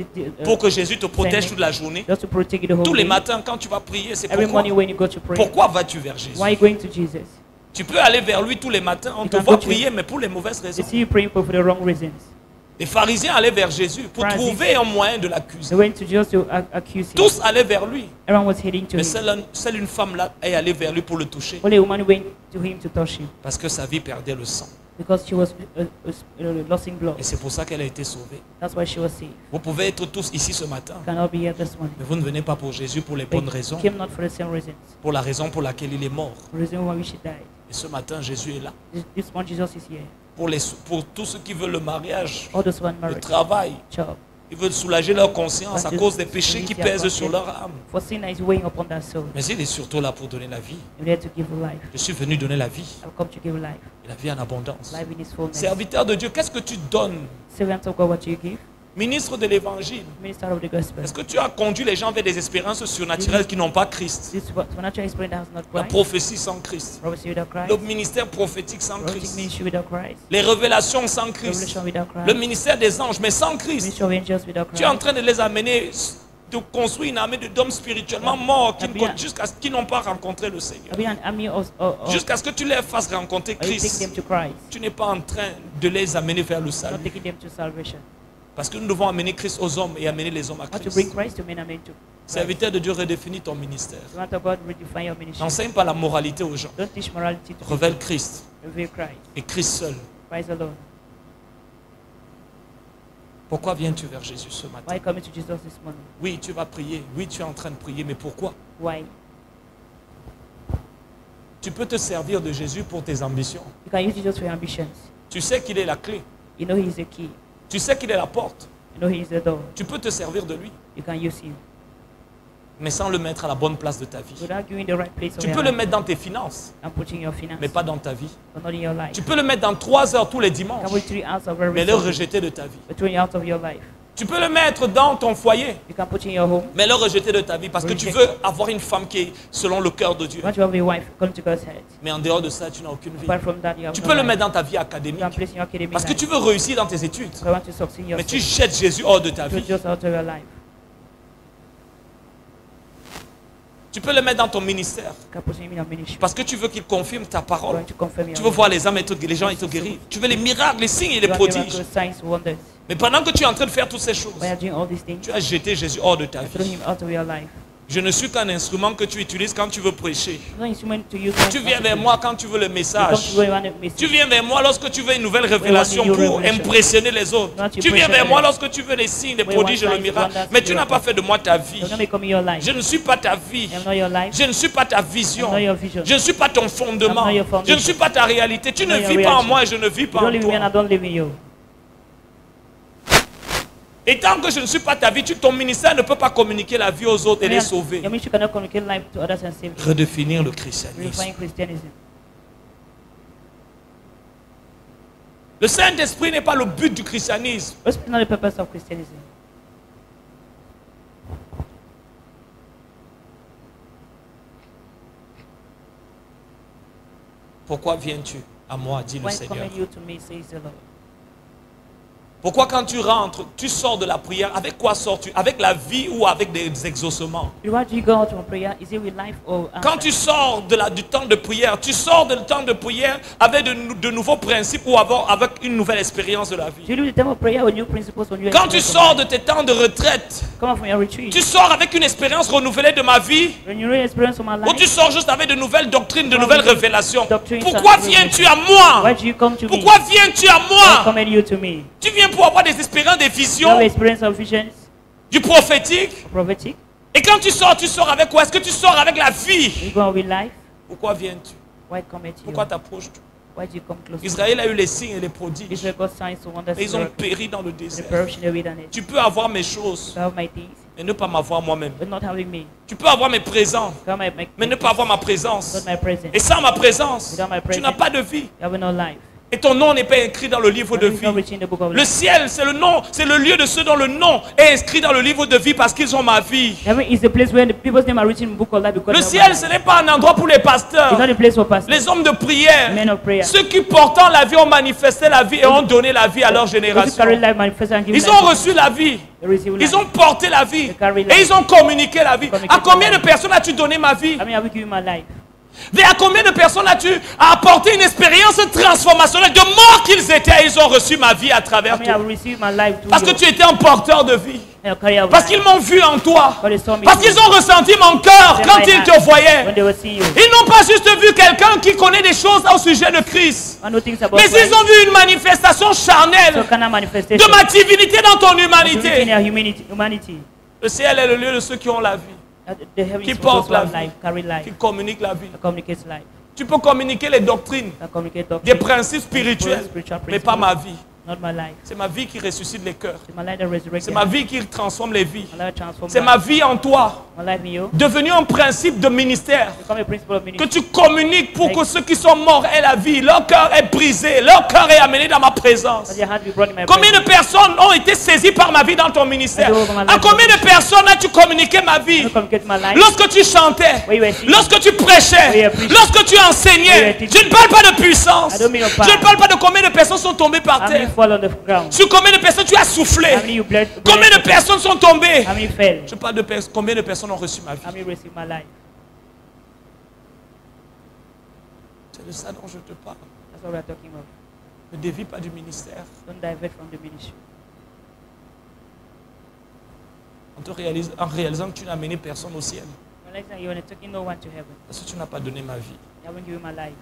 pour que Jésus te protège toute la journée. just to protect you the whole Tous les day. matins, quand tu vas prier, c'est Every pourquoi? morning when you go to pray. Pourquoi vas-tu vers Jésus? Why are you going to Jesus? Tu peux aller vers lui tous les matins, on You te can voit go to- prier, mais pour les mauvaises They raisons. see you praying for the wrong reasons. Les pharisiens allaient vers Jésus pour Pharisees. trouver un moyen de They l'accuser. went to Jesus to accuse him. Tous allaient vers lui, Everyone was heading to mais him. seule une femme là est allée vers lui pour le toucher, Only a woman went to him to touch him parce que sa vie perdait le sang. because she was losing blood. Et c'est pour ça qu'elle a été sauvée. That's why she was saved. Vous pouvez être tous ici ce matin, Cannot be here this morning. mais vous ne venez pas pour Jésus pour les They bonnes raisons, came not for the same reasons. pour la raison pour laquelle il est mort. The reason why we should die. Et ce matin, Jésus est là. This morning Jesus is here. Pour tous ceux qui veulent le mariage, All those who are le married, travail, job. ils veulent soulager leur conscience à cause des péchés qui pèsent sur leur âme. For sin is weighing upon their soul. Mais il est surtout là pour donner la vie. You're there to give life. Je suis venu donner la vie, I've come to give life. et la vie en abondance. Life in His fullness. Serviteur de Dieu, qu'est-ce que tu donnes? Servant of God, what do you give? Ministre de l'évangile, Minister of the gospel. est-ce que tu as conduit les gens vers des expériences surnaturelles qui n'ont pas Christ? This supernatural experience that has not La Christ. prophétie sans Christ, Prophecy without Christ. le ministère prophétique sans Prophetic Christ, ministry without Christ. les révélations sans Christ, Revelation without Christ. le ministère des anges, mais sans Christ. Ministry of angels without Tu es en Christ. train de les amener, de construire une armée d'hommes spirituellement morts jusqu'à ce qu'ils n'ont pas rencontré le Seigneur. I'll be an army of Jusqu'à ce que tu les fasses rencontrer or you take Christ. them to Christ. Tu n'es pas en train de les amener vers le Not salut. taking them to salvation. Parce que nous devons amener Christ aux hommes et amener les hommes à How to bring Christ. Christ to men and men to Christ. Serviteur de Dieu, redéfinis ton ministère. Servant of God, redefine your ministry. N'enseigne pas la moralité aux gens. Don't teach morality to people. Révèle Christ Reveal Christ. et Christ seul. Christ alone. Pourquoi viens-tu vers Jésus ce matin? Why coming to Jesus this morning? Oui, tu vas prier. Oui, tu es en train de prier. Mais pourquoi? Why? Tu peux te servir de Jésus pour tes ambitions. You can use Jesus for your ambitions. Tu sais qu'il est la clé. You know He is the key. Tu sais qu'il est la porte. You know He is the door. Tu peux te servir de lui, You can use Him. mais sans le mettre à la bonne place de ta vie. Without giving the right place of Tu your peux le life mettre dans tes finances, and putting your finance, mais pas dans ta vie. but not in your life. Tu peux le mettre dans 3 heures tous les You dimanches, can put 3 hours of every mais le Sunday, rejeter de ta vie. but 3 out of your life. Tu peux le mettre dans ton foyer, You can put in your home. mais le rejeter de ta vie parce que tu veux avoir une femme qui est selon le cœur de Dieu. You want to have a wife according to God's head. Mais en dehors de ça, tu n'as aucune vie. Apart from that, you have Tu no peux le life. mettre dans ta vie You académique can place in your academic parce que life. tu veux réussir dans tes études, You want to succeed in your mais tu jettes Jésus hors de ta to vie. just out of your life. Tu peux le mettre dans ton ministère You can put him in your ministry. parce que tu veux qu'il confirme ta You parole. want to confirm your Tu veux voir les âmes et les gens être guéris. Tu veux les miracles, les signes et les You want prodiges. miracles, signs, wonders. Mais pendant que tu es en train de faire toutes ces choses, When you're doing all these things, tu as jeté Jésus hors de ta throw vie. him out of your life. Je ne suis qu'un instrument que tu utilises quand tu veux prêcher. No instrument to use. Tu viens vers moi quand tu veux le You come message. to where you want a message. Tu viens vers moi lorsque tu veux une nouvelle révélation pour impressionner les autres. Tu viens vers moi lorsque tu veux les signes, les prodiges et le miracle. Mais tu n'as pas fait de moi ta vie. You're not becoming your life. Je ne suis pas ta vie. I'm not your life. Je ne suis pas ta vision. I'm not your vision. Je ne suis pas ton fondement. I'm not your Je foundation. ne suis pas ta réalité. Tu I'm ne not your vis pas en reality. moi et je ne vis You pas don't en live in me and I toi. don't live in you. Et tant que je ne suis pas ta vie, ton ministère ne peut pas communiquer la vie aux autres et les sauver. Your ministry cannot communicate life to others and save them. Redéfinir le christianisme. Redefine Christianism. Le Saint-Esprit n'est pas le but du christianisme. What's not the purpose of Christianism? Pourquoi viens-tu à moi, dit le Why Seigneur? come you to me, says the Lord? Pourquoi quand tu rentres, tu sors de la prière, avec quoi sors-tu? Avec la vie ou avec des exaucements? Why do you go out from prayer? Is it with life or Quand tu sors du temps de prière, tu sors du temps de prière avec de nouveaux principes ou avec une nouvelle expérience de la vie. Do you leave the time of prayer with new principles or new Quand tu experience of sors life? de tes temps de retraite, Come out from your retreat. tu sors avec une expérience renouvelée de ma vie, When you really experience of my ou tu life, sors juste avec de nouvelles doctrines, de Well, nouvelles we- révélations. doctrines Pourquoi and viens-tu à moi? why do you come to me? Pourquoi viens-tu à Why moi? come you to me? Tu viens pour avoir des expériences, des You have visions, experience of visions, du prophétique. prophetic. Et quand tu sors avec quoi? Est-ce que tu sors avec la vie? You go out with life. Pourquoi viens-tu? Why come at you? Pourquoi t'approches-tu? Why do you come close? Israël a eu les signes et les prodiges. Israel got signs to wonders. Et ils ont péri dans le The désert. perish in the wilderness. Tu peux avoir mes choses, You have my things, mais ne pas m'avoir moi-même. but not having me. Tu peux avoir mes présents, You have mais ne pas avoir ma présence. not my presence. Et sans ma présence, Without my tu presence, n'as pas de vie. You have no life. Et ton nom n'est pas écrit dans le livre de Your name is vie. not written in the book of Le life. ciel, c'est le nom, c'est le lieu de ceux dont le nom est inscrit dans le livre de vie parce qu'ils ont ma vie. Heaven is the place where the people's name are written in the book of life because Le they have my ciel, ce life. n'est pas un endroit pour les It's pasteurs, not a place for pastors. les hommes de prière, Men of prayer. ceux qui portant la vie ont manifesté la vie et ont donné la vie à leur Those who génération. carry life manifest and give Ils life ont to reçu la vie. they receive Ils life. ont porté la vie They carry et life. ils ont communiqué la vie. Communiqué À combien la de vie. personnes as-tu donné ma vie? I mean, have you given my life? Et à combien de personnes as-tu apporté une expérience transformationnelle de mort qu'ils étaient et ils ont reçu ma vie à I travers mean, toi? I've received my life through Parce que you. tu étais un porteur de vie. And carry out Parce life. qu'ils m'ont vu en toi. But they saw me Parce through qu'ils ont ressenti mon cœur They quand might ils have. te voyaient. when they were seeing you. Ils n'ont pas juste vu quelqu'un qui connaît des choses au sujet de Christ. I know things about Mais Christ. ils ont vu une manifestation So charnelle kind of manifestation. de ma divinité dans ton Within humanité. their humanity. Le ciel est le lieu de ceux qui ont la vie, The heaven Qui is for those porte who la have vie. life, carry qui life, communiquent la vie. that communicates life, Tu peux communiquer les doctrines, that communicate des doctrine, principes spirituels, spiritual mais pas ma principles. vie. Not my life. C'est ma vie qui ressuscite les cœurs. It's my life that resurrects C'est ma vie qui transforme les vies. My life transforms C'est ma vie en toi, my life in you. devenu un principe de ministère. Become a principle of Que ministry. tu communiques pour que ceux qui sont morts aient la vie. Leur cœur est brisé, leur cœur est amené dans ma présence. That your heart be brought in my Combien de presence. personnes ont été saisies par ma vie dans ton ministère? À combien de personnes as-tu communiqué ma vie? To communicate my life. Lorsque tu chantais, Where you were singing. lorsque tu prêchais, Where you were preaching. lorsque tu enseignais, Where you were teaching. je ne parle pas de puissance. I don't mean your Je power. ne parle pas de combien de personnes sont tombées par How many terre. fall on the ground? Sur combien de personnes tu as soufflé? How many you bled? Combien de personnes sont tombées? How many fell? Je parle de combien de personnes ont reçu ma vie. How many received my life? C'est de ça dont je te parle. That's what we're talking about. Ne dévie pas du ministère Don't divert from the ministry. en réalisant que tu n'as mené personne au ciel. Realize that you are taking no one to heaven. Parce que tu n'as pas donné ma vie. You haven't given my life.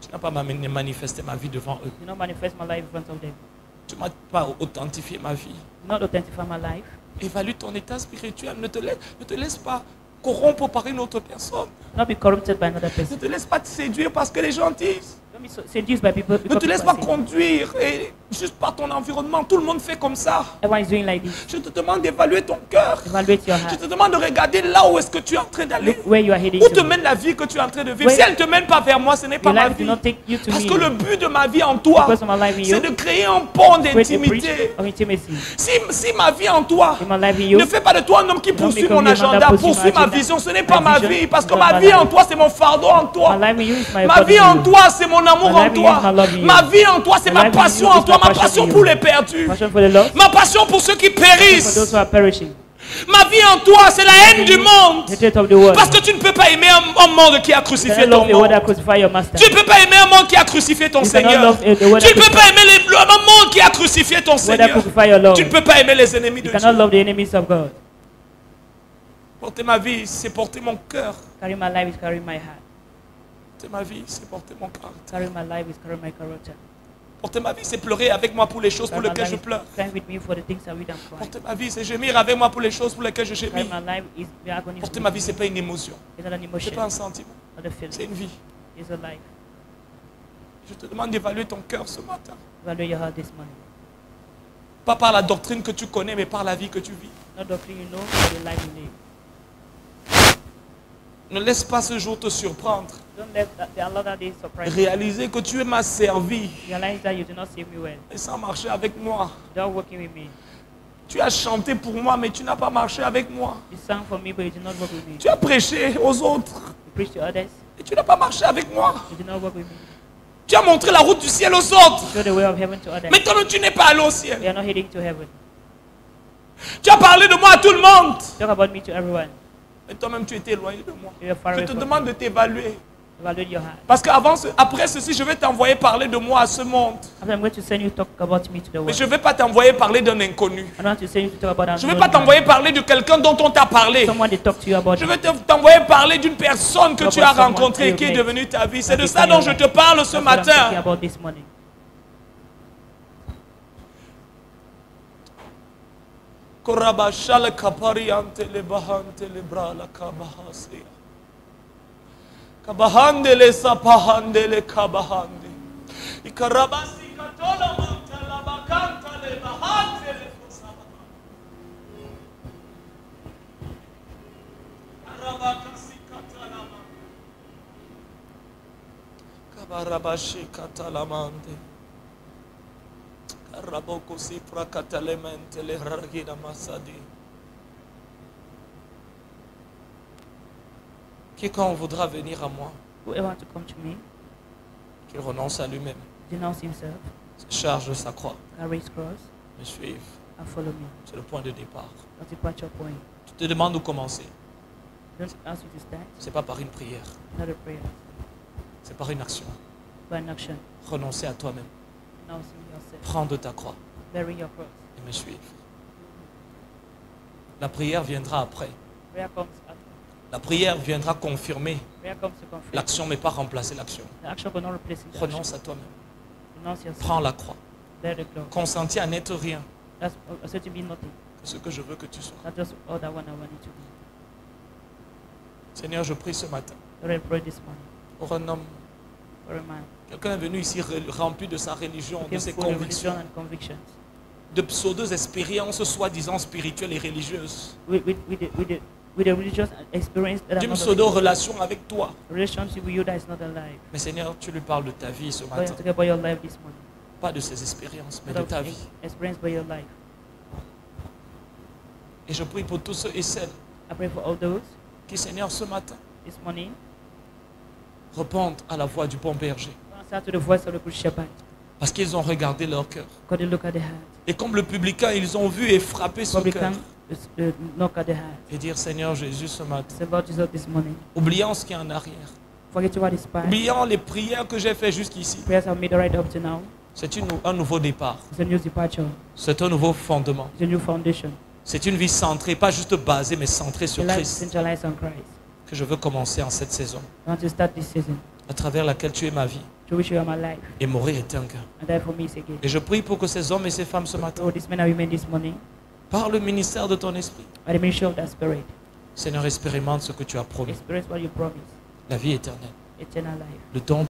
Tu n'as pas manifesté ma vie devant eux. You not manifest my life in front of them. Tu n'as pas authentifié ma vie. You not authentify my life. Évalue ton état spirituel. Ne te laisse pas corrompre par une autre personne. Not be corrupted by another Ne person. te laisse pas te séduire parce que les gens disent. Don't be seduced by people. Ne because te laisse people pas are saying, conduire et juste par ton environnement. Tout le monde fait comme ça. everyone is doing like this. Je te demande d'évaluer ton cœur. Evaluate your Je heart. te demande de regarder là où est-ce que tu es en train d'aller. Look where you are heading Où te to. mène la vie que tu es en train de vivre. Where- Si elle ne te mène pas vers moi, ce n'est pas Your ma life do vie. not take you to Parce me. que le but de ma vie en toi, Because of my life in c'est you. de créer un pont Create a bridge d'intimité. of intimacy. Si ma vie en toi In my life in you. ne fait pas de toi un homme qui poursuit become mon a man that agenda, pursues my poursuit ma agenda. vision, ce n'est pas My ma vision vie. Parce que is ma not vie my en life. toi, c'est mon fardeau en toi. My life in you is my Ma burden vie in en you. toi, c'est mon amour My en life in you toi. is my love in you. Ma vie en toi, c'est My ma life in passion you en is toi, my ma passion passion in pour you. les perdus. Passion for the lost. Ma passion pour ceux qui For those périssent. who are perishing. Ma vie en toi, c'est la haine du monde. Hatred of the world. Parce que tu ne peux pas aimer un monde qui a You crucifié cannot ton love the world monde. that crucify your master. Tu ne peux pas aimer un monde qui a crucifié ton You cannot Seigneur. love the world Tu ne that peux pas aimer un monde qui a crucifié ton World that Seigneur. crucify your Lord. Tu ne peux pas aimer les ennemis de You cannot Dieu. love the enemies of God. Porter ma vie, c'est porter mon cœur. Carry my life is carrying my heart. Porter ma vie, c'est porter mon cœur. Carry my life is carrying my character. Porter ma vie, c'est pleurer avec moi pour les choses pour Carry my lesquelles je life pleure. is crying with me for the things I read and cry. Porter ma vie, c'est gémir avec moi pour les choses pour lesquelles je Carry gémis. my life is the agony. Porter ma vie, c'est pas une émotion. It's not an C'est emotion, pas un sentiment. not a C'est feeling. une vie. It's a life. Je te demande d'évaluer ton cœur ce matin. Evaluate your heart this morning. Pas par la doctrine que tu connais, mais par la vie que tu vis. Not doctrine you know, but the life you live. Ne laisse pas ce jour te surprendre. Don't let allow that day surprise you. Réaliser que tu m'as servi Realize that you do not save me well. et sans marcher avec moi. Without working with me. Tu as chanté pour moi, mais tu n'as pas marché avec moi. You sang for me, but you did not work with me. Tu as prêché aux autres You preach to others, et tu n'as pas marché avec moi. you did not work with me. Tu as montré la route du ciel aux autres. Show the way of heaven to others. Mais toi-même, tu n'es pas allé au ciel. We are not heading to heaven. Tu as parlé de moi à tout le monde. Talk about me to everyone. Mais toi-même, tu étais éloigné de moi. You are far Je away te from demande me. de t'évaluer. Evaluate your heart. Parce qu'après ceci, je vais t'envoyer parler de moi à ce monde. After I'm going to send you talk about me to the Mais world. je ne vais pas t'envoyer parler d'un inconnu. I don't want to send you to talk about Je ne vais pas t'envoyer parler de quelqu'un dont on t'a parlé. someone they talk to you about. Je vais t'envoyer parler d'une personne que tu as rencontrée et qui est Someone devenue ta vie. C'est de ça dont je te parle ce That's what I'm talking matin. about this morning. Korabashale kapariante le bahante le bra la kabahase. Kabahande le sapahande le kabahande. Ikarabasi katola manta la bakanta le bahante le fusaba. Karabakasi katalama. Kabarabashi katalamande. Karaboko sifra katalemente le ragina masadi. Quiconque voudra venir à moi, Whoever wants to come to me, qu'il renonce à lui-même, denounce himself, se charge de sa croix, carry his cross, me suive. and follow me. C'est le point de départ. That's the departure point. Tu te demandes où commencer. Don't ask you to stand, C'est pas par une prière, not a prayer, c'est par une action. but an action. Renoncer à toi-même, Denouncing yourself, prendre ta croix bearing your cross. et me suivre. La prière viendra après. Prayer comes after. La prière viendra confirmer Prayer comes to confirm. l'action, mais pas remplacer l'action. The action will not replace the Renonce action. à toi-même. Denounce yourself, Prends la croix. bear the cross. Consentis à n'être rien That's also to be nothing. que ce que je veux que tu sois. Not just all that one I want you to be. Seigneur, je prie ce matin Lord, I pray this morning pour un homme. for a man. Quelqu'un est venu ici rempli de sa religion, de Came ses full of religion convictions, and convictions. de pseudo-expériences soi-disant spirituelles et religieuses, With the religious experience that I'm d'une not pseudo-relation avec toi. relationship with you that is not alive. Mais Seigneur, tu lui parles de ta vie ce But matin. I'm talking about your life this morning. Pas de ses expériences, mais Not de of ta vie. experience by your life. Et je prie pour tous ceux et celles I pray for all those qui, Seigneur, ce matin, this morning répondent à la voix du bon berger. who answer to the voice of the good shepherd. Parce qu'ils ont regardé leur cœur. God, they look at the heart. Et comme le publicain, ils ont vu et frappé son cœur. Publican knock at the heart. Et dire, Seigneur Jésus, ce matin, Say, Lord Jesus, this morning. oubliant ce qui est en arrière, Forget what is past. oubliant les prières que j'ai faites jusqu'ici, Prayers I've made right up to now. c'est un nouveau départ. It's a new departure. C'est un nouveau fondement. It's a new foundation. C'est une vie centrée, pas juste basée, mais centrée sur A life Christ, centralized on Christ. que je veux commencer en cette saison, I want to start this season à travers laquelle tu es ma vie, to which you are my life. et mourir est un gain. And die for me is a gift. Et je prie pour que ces hommes et ces femmes ce matin, So this men and women this morning, par le ministère de ton esprit, by the ministry of that spirit, Seigneur, expérimente ce que tu as promis, experience what you promised. la vie éternelle, Eternal life. le don